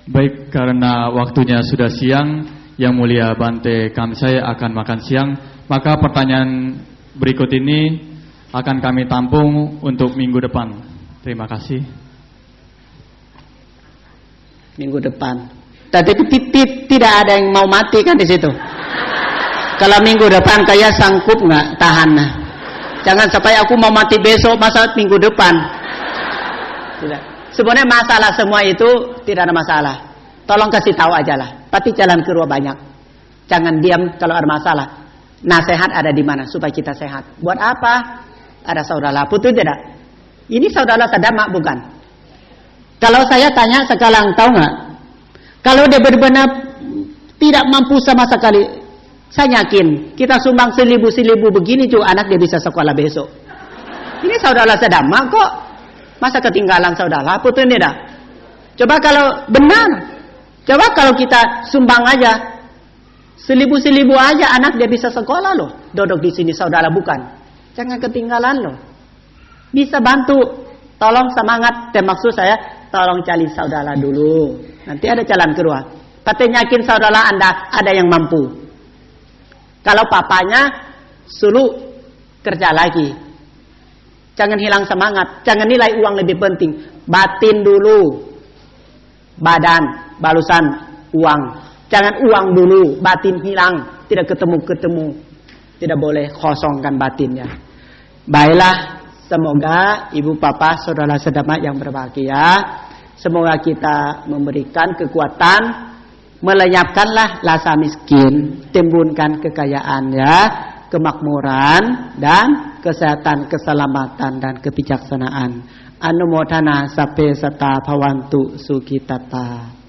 Baik, karena waktunya sudah siang, Yang Mulia Bante Kamsai akan makan siang, maka pertanyaan berikut ini akan kami tampung untuk minggu depan. Terima kasih. Minggu depan. Tapi tidak ada yang mau mati kan di situ. Kalau minggu depan kayak sanggup nggak tahan. Jangan sampai aku mau mati besok, masa minggu depan. Tidak. Sebenarnya masalah semua itu tidak ada masalah. Tolong kasih tahu aja lah. Pasti jalan keluar banyak. Jangan diam kalau ada masalah. Nasihat ada di mana supaya kita sehat. Buat apa? Ada saudara putus tidak? Ini saudara sedama bukan? Kalau saya tanya sekarang, tahu nggak? Kalau dia benar-benar tidak mampu sama sekali, saya yakin kita sumbang 1000 begini juga anak dia bisa sekolah besok. Ini saudara sedama kok. Masa ketinggalan saudara putus tidak? Coba kalau benar, coba kalau kita sumbang aja 1000 aja anak dia bisa sekolah loh. Duduk di sini saudara bukan? Jangan ketinggalan loh. Bisa bantu. Tolong semangat. Dan maksud saya, tolong cari saudara dulu. Nanti ada jalan keluar. Pasti yakin saudara Anda ada yang mampu. Kalau papanya suruh kerja lagi. Jangan hilang semangat. Jangan nilai uang lebih penting. Batin dulu. Badan, balusan uang. Jangan uang dulu, batin hilang. Tidak ketemu. Tidak boleh kosongkan batinnya. Baiklah, semoga ibu papa saudara sedama yang berbahagia, semoga kita memberikan kekuatan, melenyapkanlah rasa miskin, timbulkan kekayaan ya, kemakmuran dan kesehatan, keselamatan dan kebijaksanaan. Anumodana sape sata bhavantu sukhitata.